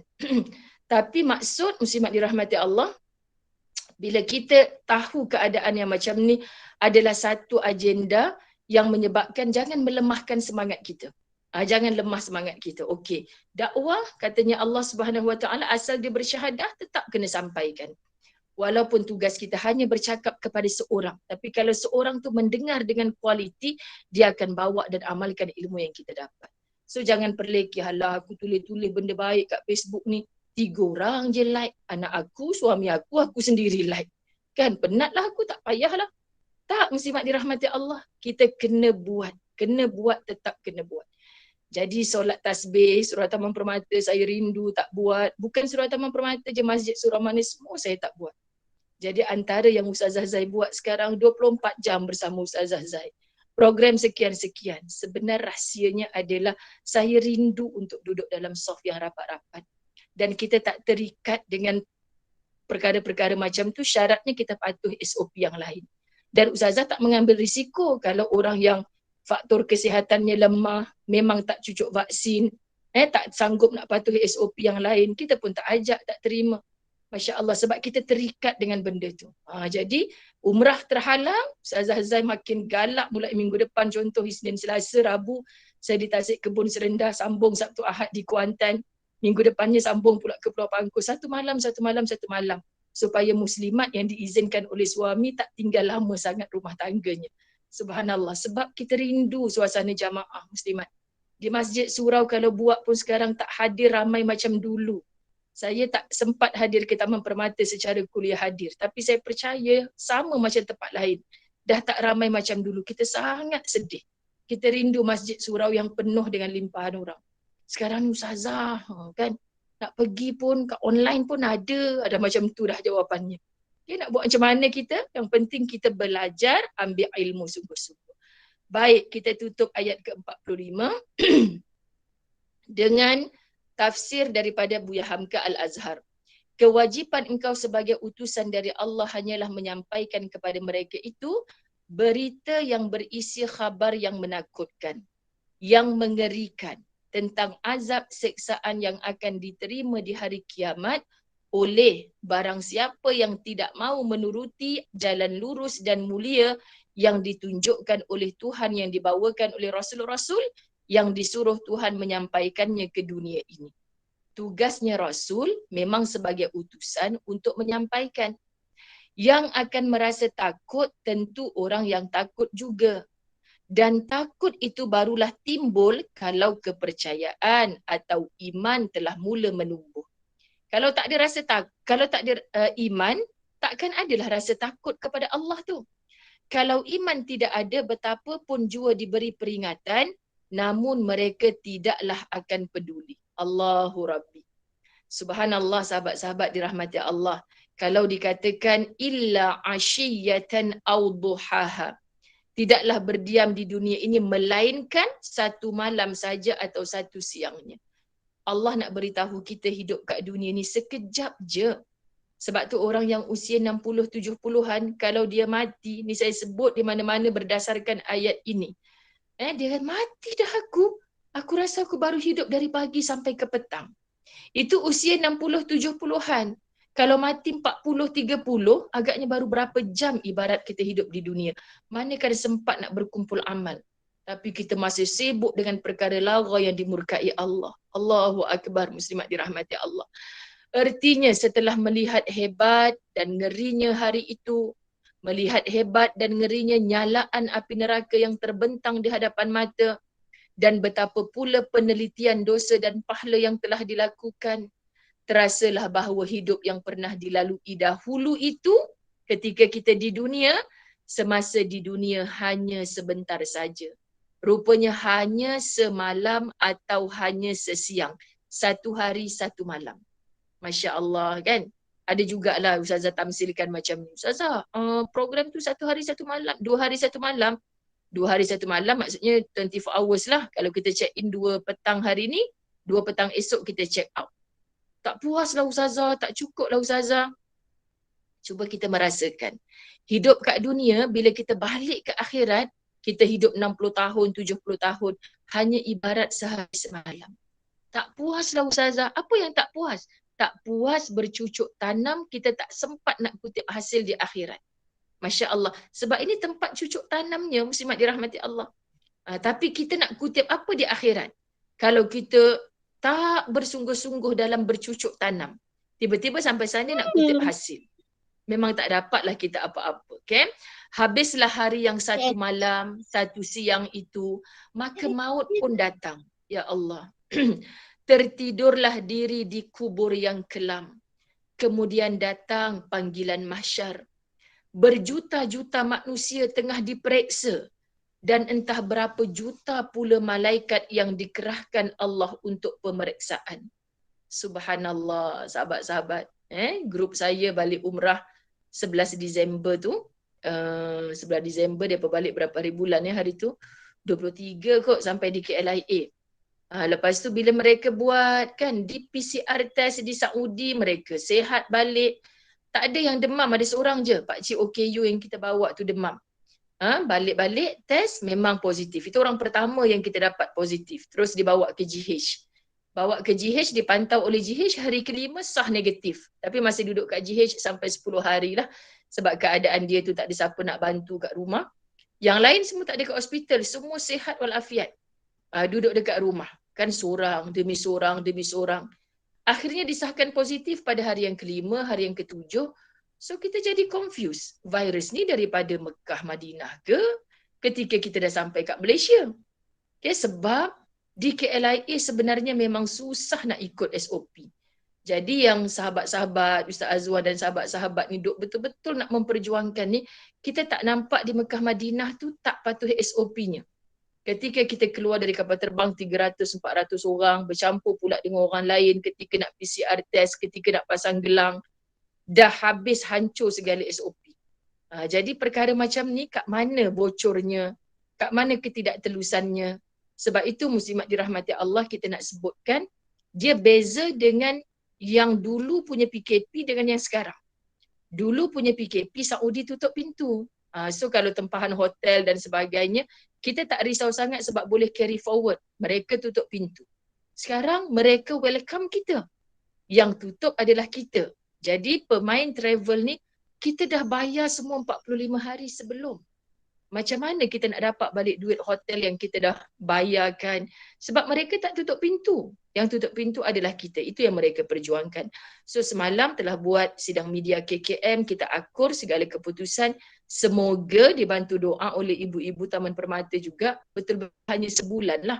Tapi maksud muslimat dirahmati Allah, bila kita tahu keadaan yang macam ni adalah satu agenda yang menyebabkan jangan melemahkan semangat kita. Jangan lemah semangat kita. Okey, dakwah katanya Allah Subhanahu Wa Taala asal dia bersyahadah tetap kena sampaikan. Walaupun tugas kita hanya bercakap kepada seorang, tapi kalau seorang tu mendengar dengan kualiti, dia akan bawa dan amalkan ilmu yang kita dapat. So jangan perleki, halah aku tulis-tulis benda baik kat Facebook ni, 3 orang je like, anak aku, suami aku sendiri like. Kan penatlah aku, tak payahlah. Tak, muslimat dirahmati Allah, kita kena buat, tetap kena buat. Jadi solat tasbih, surah Taman Permata saya rindu tak buat. Bukan surah Taman Permata je, Masjid Surah Manis semua saya tak buat. Jadi antara yang Ustazah Zai buat sekarang 24 jam bersama Ustazah Zai. Program sekian-sekian. Sebenarnya rahsianya adalah saya rindu untuk duduk dalam soft yang rapat-rapat. Dan kita tak terikat dengan perkara-perkara macam tu, syaratnya kita patuh SOP yang lain. Dan Ustazah tak mengambil risiko kalau orang yang faktor kesihatannya lemah, memang tak cucuk vaksin, tak sanggup nak patuh SOP yang lain, kita pun tak ajak, tak terima. Masya Allah, sebab kita terikat dengan benda tu. Jadi umrah terhalang, Ustazah Zai makin galak mulai minggu depan, contoh Isnin, Selasa, Rabu, saya di Tasik Kebun Serendah, sambung Sabtu Ahad di Kuantan, minggu depannya sambung pula ke Pulau Pangkor, satu malam, supaya muslimat yang diizinkan oleh suami tak tinggal lama sangat rumah tangganya. Subhanallah, sebab kita rindu suasana jamaah muslimat. Di Masjid Surau kalau buat pun sekarang tak hadir ramai macam dulu. Saya tak sempat hadir ke Taman Permata secara kuliah hadir. Tapi saya percaya sama macam tempat lain. Dah tak ramai macam dulu. Kita sangat sedih. Kita rindu Masjid Surau yang penuh dengan limpahan orang. Sekarang ni Ustazah, kan? Nak pergi pun, kat online pun ada macam tu dah jawapannya. Dia nak buat macam mana kita? Yang penting kita belajar, ambil ilmu sungguh-sungguh. Baik, kita tutup ayat ke-45 dengan tafsir daripada Buya Hamka Al-Azhar. Kewajipan engkau sebagai utusan dari Allah hanyalah menyampaikan kepada mereka itu berita yang berisi khabar yang menakutkan, yang mengerikan tentang azab seksaan yang akan diterima di hari kiamat oleh barang siapa yang tidak mau menuruti jalan lurus dan mulia yang ditunjukkan oleh Tuhan, yang dibawakan oleh Rasul-Rasul yang disuruh Tuhan menyampaikannya ke dunia ini. Tugasnya Rasul memang sebagai utusan untuk menyampaikan. Yang akan merasa takut tentu orang yang takut juga. Dan takut itu barulah timbul kalau kepercayaan atau iman telah mula menumbuh. Kalau tak ada rasa kalau tak ada iman, takkan adalah rasa takut kepada Allah tu. Kalau iman tidak ada, betapapun jua diberi peringatan, namun mereka tidaklah akan peduli. Allahu Rabbi. Subhanallah, sahabat-sahabat dirahmati Allah. Kalau dikatakan illa ashiyatan aw duhaha, tidaklah berdiam di dunia ini melainkan satu malam saja atau satu siangnya. Allah nak beritahu kita hidup kat dunia ni sekejap je. Sebab tu orang yang usia 60, 70-an, kalau dia mati, ni saya sebut di mana-mana berdasarkan ayat ini. Dia kata, mati dah aku. Aku rasa aku baru hidup dari pagi sampai ke petang. Itu usia 60, 70-an. Kalau mati 40, 30, agaknya baru berapa jam ibarat kita hidup di dunia. Manakah sempat nak berkumpul amal. Tapi kita masih sibuk dengan perkara lara yang dimurkai Allah. Allahu Akbar, muslimat dirahmati Allah. Artinya setelah melihat hebat dan ngerinya hari itu, melihat hebat dan ngerinya nyalaan api neraka yang terbentang di hadapan mata, dan betapa pula penelitian dosa dan pahala yang telah dilakukan, terasalah bahawa hidup yang pernah dilalui dahulu itu ketika kita di dunia, semasa di dunia hanya sebentar saja. Rupanya hanya semalam atau hanya sesiang. 1 hari 1 malam. Masya Allah kan. Ada jugalah Ustazah tamsilkan macam ni. Ustazah, program tu 1 hari 1 malam, 2 hari 1 malam. 2 hari 1 malam maksudnya 24 hours lah. Kalau kita check in 2 petang hari ni, 2 petang esok kita check out. Tak puas lah Ustazah, tak cukup lah Ustazah. Cuba kita merasakan. Hidup kat dunia, bila kita balik ke akhirat, kita hidup 60 tahun, 70 tahun, hanya ibarat sehari semalam. Tak puas lah Ustazah. Apa yang tak puas? Tak puas bercucuk tanam, kita tak sempat nak kutip hasil di akhirat. Masya Allah. Sebab ini tempat cucuk tanamnya, muslimat dirahmati Allah. Tapi kita nak kutip apa di akhirat? Kalau kita tak bersungguh-sungguh dalam bercucuk tanam, tiba-tiba sampai sana nak kutip hasil. Memang tak dapatlah kita apa-apa. Okay? Habislah hari yang 1 malam, 1 siang itu, maka maut pun datang. Ya Allah. Tertidurlah diri di kubur yang kelam. Kemudian datang panggilan mahsyar. Berjuta-juta manusia tengah diperiksa. Dan entah berapa juta pula malaikat yang dikerahkan Allah untuk pemeriksaan. Subhanallah, sahabat-sahabat. Grup saya balik umrah 11 Disember tu. 11 Disember, dia balik berapa hari bulan hari tu. 23 kot sampai di KLIA. Lepas tu bila mereka buat kan di PCR test di Saudi, mereka sihat balik. Tak ada yang demam, ada seorang je, Pakcik OKU yang kita bawa tu demam. Balik-balik test memang positif. Itu orang pertama yang kita dapat positif. Terus dibawa ke GH. Bawa ke GH, dipantau oleh GH, hari kelima sah negatif. Tapi masih duduk kat GH sampai 10 hari lah. Sebab keadaan dia tu tak ada siapa nak bantu kat rumah. Yang lain semua tak ada kat hospital. Semua sihat walafiat. Duduk dekat rumah. Kan seorang demi seorang demi seorang. Akhirnya disahkan positif pada hari yang kelima, hari yang ketujuh. So kita jadi confused. Virus ni daripada Mekah, Madinah ke ketika kita dah sampai kat Malaysia? Okay, sebab di KLIA sebenarnya memang susah nak ikut SOP. Jadi yang sahabat-sahabat, Ustaz Azwan dan sahabat-sahabat ni duk betul-betul nak memperjuangkan ni, kita tak nampak di Mekah, Madinah tu tak patuh SOP-nya. Ketika kita keluar dari kapal terbang 300-400 orang, bercampur pula dengan orang lain ketika nak PCR test, ketika nak pasang gelang, dah habis hancur segala SOP. Jadi perkara macam ni kat mana bocornya, kat mana ketidaktelusannya. Sebab itu muslimat dirahmati Allah, kita nak sebutkan, dia beza dengan yang dulu punya PKP dengan yang sekarang. Dulu punya PKP, Saudi tutup pintu. So kalau tempahan hotel dan sebagainya, kita tak risau sangat sebab boleh carry forward. Mereka tutup pintu. Sekarang mereka welcome kita. Yang tutup adalah kita. Jadi pemain travel ni, kita dah bayar semua 45 hari sebelum. Macam mana kita nak dapat balik duit hotel yang kita dah bayarkan? Sebab mereka tak tutup pintu. Yang tutup pintu adalah kita. Itu yang mereka perjuangkan. So semalam telah buat sidang media KKM, kita akur segala keputusan. Semoga dibantu doa oleh ibu-ibu Taman Permata juga. Betul-betul hanya sebulan lah.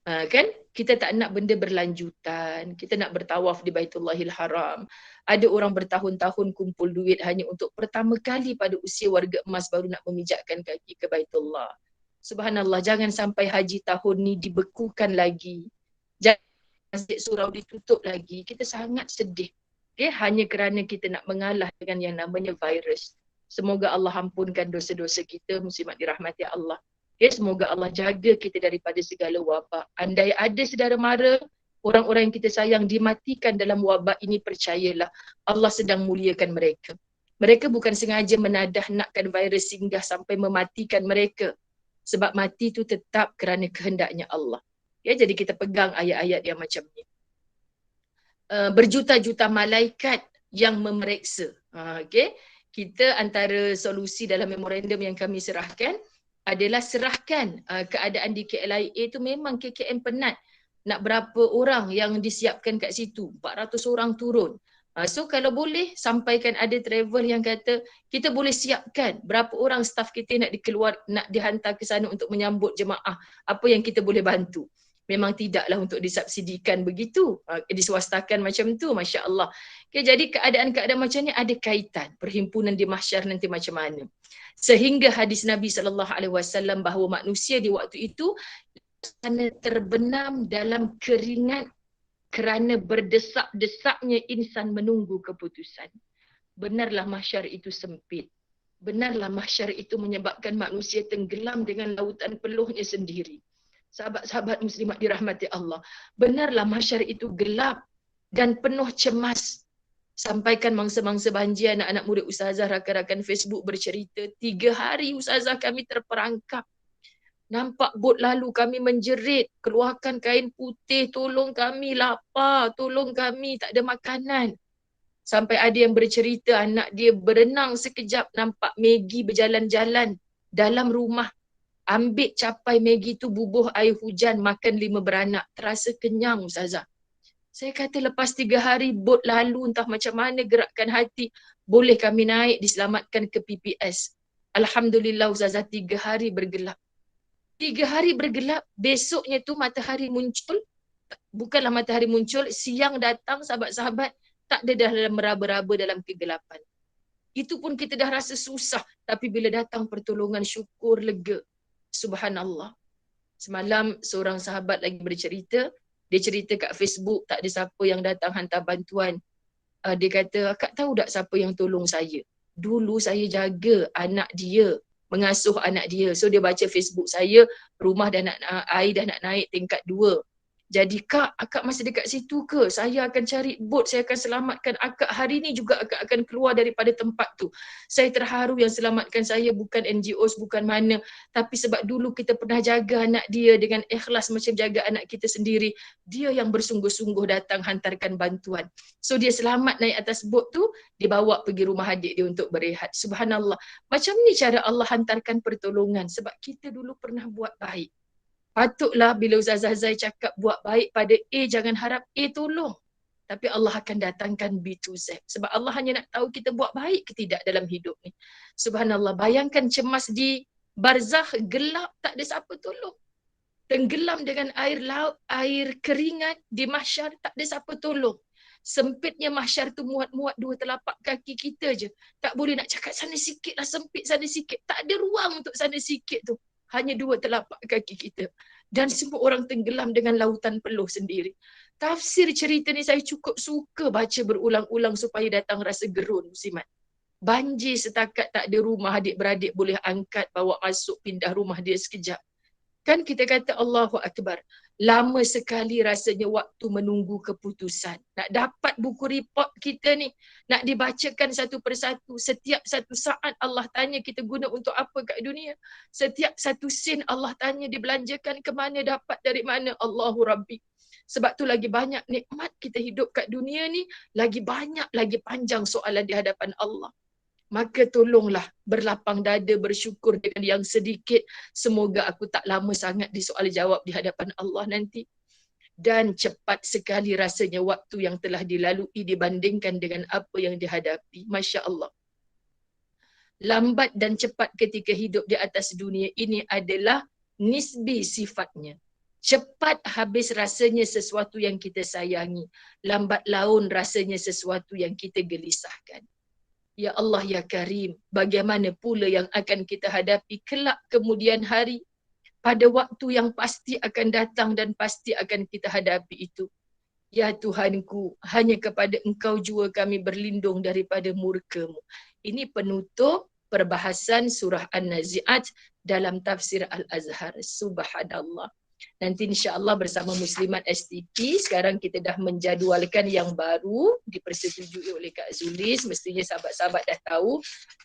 Kan? Kita tak nak benda berlanjutan. Kita nak bertawaf di Baitullahil Haram. Ada orang bertahun-tahun kumpul duit hanya untuk pertama kali pada usia warga emas baru nak memijakkan kaki ke Baitullah. Subhanallah, jangan sampai haji tahun ni dibekukan lagi. Jangan Masjid Surau ditutup lagi. Kita sangat sedih. Okay? Hanya kerana kita nak mengalah dengan yang namanya virus. Semoga Allah ampunkan dosa-dosa kita, muslimat dirahmati Allah. Okay? Semoga Allah jaga kita daripada segala wabak. Andai ada saudara mara, orang-orang yang kita sayang dimatikan dalam wabak ini, percayalah Allah sedang muliakan mereka. Mereka bukan sengaja menadah nakkan virus singgah sampai mematikan mereka. Sebab mati itu tetap kerana kehendaknya Allah. Ya, jadi kita pegang ayat-ayat yang macam ni. Berjuta-juta malaikat yang memeriksa. Okay? Kita antara solusi dalam memorandum yang kami serahkan adalah serahkan keadaan di KLIA itu memang KKM penat. Nak berapa orang yang disiapkan kat situ? 400 orang turun. So kalau boleh sampaikan ada travel yang kata kita boleh siapkan berapa orang staff kita nak dihantar ke sana untuk menyambut jemaah. Apa yang kita boleh bantu. Memang tidaklah untuk disubsidikan begitu, diswastakan macam tu, Masya Allah. Okay, jadi keadaan-keadaan macam ni ada kaitan perhimpunan di mahsyar nanti macam mana. Sehingga hadis Nabi SAW bahawa manusia di waktu itu terbenam dalam keringat kerana berdesak-desaknya insan menunggu keputusan. Benarlah mahsyar itu sempit. Benarlah mahsyar itu menyebabkan manusia tenggelam dengan lautan peluhnya sendiri. Sahabat-sahabat muslimat dirahmati Allah. Benarlah mahsyar itu gelap dan penuh cemas. Sampaikan mangsa-mangsa banjir anak-anak murid ustazah, rakan-rakan Facebook bercerita, 3 hari ustazah kami terperangkap. Nampak bot lalu kami menjerit, keluarkan kain putih, tolong kami lapar, tolong kami tak ada makanan. Sampai ada yang bercerita anak dia berenang sekejap nampak Maggie berjalan-jalan dalam rumah. Ambil capai Maggie tu, bubuh air hujan, makan 5 beranak. Terasa kenyang ustazah. Saya kata lepas 3 hari bot lalu entah macam mana gerakkan hati. Boleh kami naik diselamatkan ke PPS. Alhamdulillah ustazah 3 hari bergelap. 3 hari bergelap, besoknya tu matahari muncul. Bukanlah matahari muncul, siang datang sahabat-sahabat, tak ada dalam meraba-raba dalam kegelapan. Itu pun kita dah rasa susah. Tapi bila datang pertolongan, syukur, lega. Subhanallah. Semalam seorang sahabat lagi bercerita, dia cerita kat Facebook tak ada siapa yang datang hantar bantuan. Dia kata, akak tahu tak siapa yang tolong saya? Dulu saya jaga anak dia, mengasuh anak dia. So dia baca Facebook saya, rumah dah nak air dah nak naik tingkat 2. Jadi kak, akak masih dekat situ ke? Saya akan cari bot, saya akan selamatkan akak. Hari ni juga akak akan keluar daripada tempat tu. Saya terharu yang selamatkan saya bukan NGOs, bukan mana. Tapi sebab dulu kita pernah jaga anak dia dengan ikhlas macam jaga anak kita sendiri. Dia yang bersungguh-sungguh datang hantarkan bantuan. So dia selamat naik atas bot tu, dibawa pergi rumah adik dia untuk berehat. Subhanallah. Macam ni cara Allah hantarkan pertolongan. Sebab kita dulu pernah buat baik. Patutlah bila Ustazah Zai cakap buat baik pada A, jangan harap A tolong. Tapi Allah akan datangkan B to Z. Sebab Allah hanya nak tahu kita buat baik ke tidak dalam hidup ni. Subhanallah, bayangkan cemas di barzakh, gelap, tak ada siapa tolong. Tenggelam dengan air laut, air keringat di mahsyar, tak ada siapa tolong. Sempitnya mahsyar tu muat-muat 2 telapak kaki kita je. Tak boleh nak cakap sana sikit lah, sempit sana sikit. Tak ada ruang untuk sana sikit tu. Hanya 2 telapak kaki kita. Dan semua orang tenggelam dengan lautan peluh sendiri. Tafsir cerita ni saya cukup suka baca berulang-ulang supaya datang rasa gerun, muslimat. Banjir setakat tak ada rumah, adik-beradik boleh angkat, bawa masuk, pindah rumah dia sekejap. Kan kita kata Allahu Akbar. Lama sekali rasanya waktu menunggu keputusan. Nak dapat buku report kita ni, nak dibacakan satu persatu. Setiap satu saat Allah tanya kita guna untuk apa kat dunia. Setiap satu sen Allah tanya dibelanjakan ke mana, dapat dari mana. Allahu Rabbi. Sebab tu lagi banyak nikmat kita hidup kat dunia ni, lagi banyak, lagi panjang soalan di hadapan Allah. Maka tolonglah berlapang dada bersyukur dengan yang sedikit. Semoga aku tak lama sangat disoal jawab di hadapan Allah nanti. Dan cepat sekali rasanya waktu yang telah dilalui dibandingkan dengan apa yang dihadapi. Masya Allah. Lambat dan cepat ketika hidup di atas dunia ini adalah nisbi sifatnya. Cepat habis rasanya sesuatu yang kita sayangi. Lambat laun rasanya sesuatu yang kita gelisahkan. Ya Allah, Ya Karim, bagaimana pula yang akan kita hadapi kelak kemudian hari pada waktu yang pasti akan datang dan pasti akan kita hadapi itu. Ya Tuhanku, hanya kepada Engkau jua kami berlindung daripada murka-Mu. Ini penutup perbahasan surah An-Nazi'at dalam tafsir Al-Azhar. Subhanallah. Nanti insya-Allah bersama Muslimat STP sekarang kita dah menjadualkan yang baru dipersetujui oleh Kak Zulis. Mestinya sahabat-sahabat dah tahu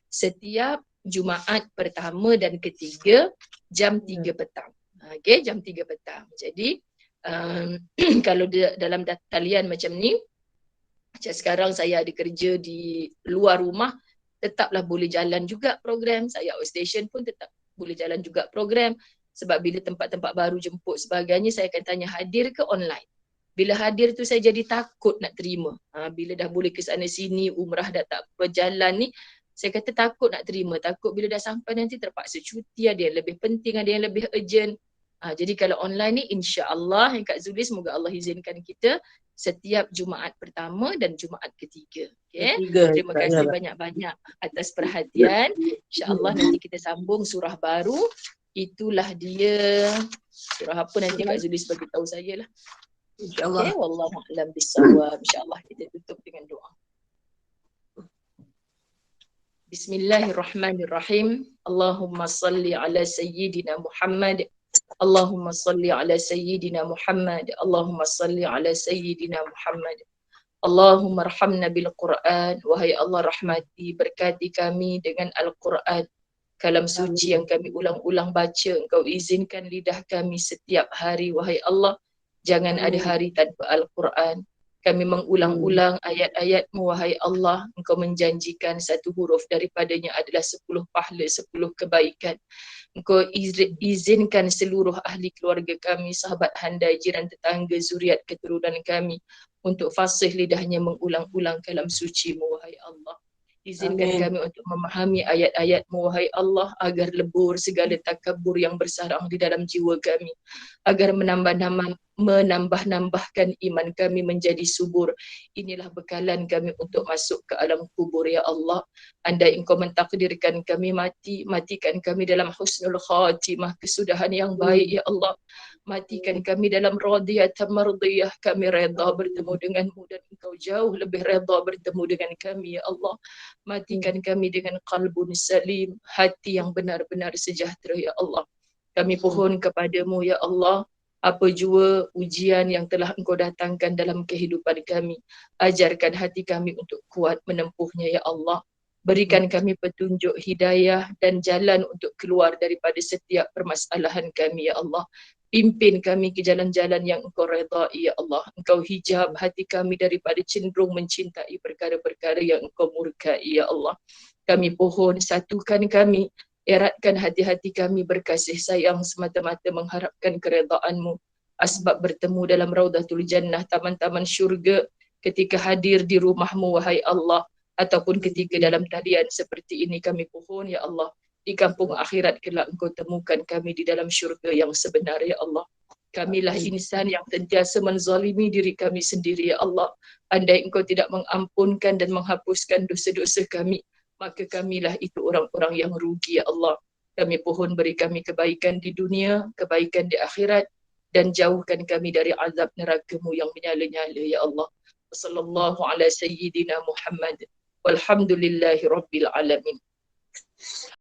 setiap Jumaat pertama dan ketiga jam 3 petang. Okey, jam 3 petang. Jadi kalau dalam talian macam ni, macam sekarang saya ada kerja di luar rumah, tetaplah boleh jalan juga program. Saya outstation pun tetap boleh jalan juga program. Sebab bila tempat-tempat baru jemput sebagainya, saya akan tanya hadir ke online. Bila hadir tu saya jadi takut nak terima. Bila dah boleh ke sana sini, umrah dah tak berjalan ni, saya kata takut nak terima. Takut bila dah sampai nanti terpaksa cuti, ada yang lebih penting, ada yang lebih urgent. Jadi kalau online ni insya-Allah Kak Zuli, semoga Allah izinkan kita setiap Jumaat pertama dan Jumaat ketiga. Okay? Terima kasih banyak-banyak atas perhatian. InsyaAllah nanti kita sambung surah baru. Itulah dia. Surah apa nanti Kak Zulis bagi tahu saya lah. InsyaAllah. Okay, wallahu a'lam bissawab. InsyaAllah kita tutup dengan doa. Bismillahirrahmanirrahim. Allahumma salli ala sayyidina Muhammad. Allahumma salli ala sayyidina Muhammad. Allahumma salli ala sayyidina Muhammad. Allahumma arhamna bil Quran. Wahai Allah rahmati, berkati kami dengan Al-Quran, kalam suci yang kami ulang-ulang baca. Engkau izinkan lidah kami setiap hari. Wahai Allah, jangan ada hari tanpa Al-Quran. Kami mengulang-ulang ayat-ayat-Mu, wahai Allah. Engkau menjanjikan satu huruf daripadanya adalah 10 pahala, 10 kebaikan. Engkau izinkan seluruh ahli keluarga kami, sahabat handai, jiran tetangga, zuriat keturunan kami untuk fasih lidahnya mengulang-ulang kalam suci-Mu, wahai Allah. Izinkan kami untuk memahami ayat-ayat-Mu, wahai Allah, agar lebur segala takabur yang bersarang di dalam jiwa kami, agar menambah-nambahkan iman kami menjadi subur. Inilah bekalan kami untuk masuk ke alam kubur, ya Allah. Andai Engkau mentakdirkan kami mati, matikan kami dalam husnul khatimah, kesudahan yang baik, ya Allah. Matikan kami dalam radiyatan mardiyah, kami redha bertemu denganmu dan Engkau jauh lebih redha bertemu dengan kami, ya Allah. Matikan kami dengan qalbun salim, hati yang benar-benar sejahtera, ya Allah. Kami pohon kepadamu, ya Allah, apa jua ujian yang telah Engkau datangkan dalam kehidupan kami, ajarkan hati kami untuk kuat menempuhnya, ya Allah. Berikan kami petunjuk, hidayah dan jalan untuk keluar daripada setiap permasalahan kami, ya Allah. Pimpin kami ke jalan-jalan yang Engkau redai, ya Allah. Engkau hijab hati kami daripada cenderung mencintai perkara-perkara yang Engkau murkai, ya Allah. Kami pohon, satukan kami, eratkan hati-hati kami berkasih sayang semata-mata mengharapkan keredaan-Mu. Asbab bertemu dalam Raudatul Jannah, taman-taman syurga, ketika hadir di rumah-Mu, wahai Allah, ataupun ketika dalam talian seperti ini kami pohon, ya Allah. Di kampung akhirat kelak Engkau temukan kami di dalam syurga yang sebenar, ya Allah. Kamilah insan yang sentiasa menzalimi diri kami sendiri, ya Allah. Andai Engkau tidak mengampunkan dan menghapuskan dosa-dosa kami, maka kamilah itu orang-orang yang rugi, ya Allah. Kami pohon beri kami kebaikan di dunia, kebaikan di akhirat, dan jauhkan kami dari azab neraka-Mu yang menyala-nyala, ya Allah. Wassallallahu ala sayyidina Muhammad. Walhamdulillahi rabbil alamin.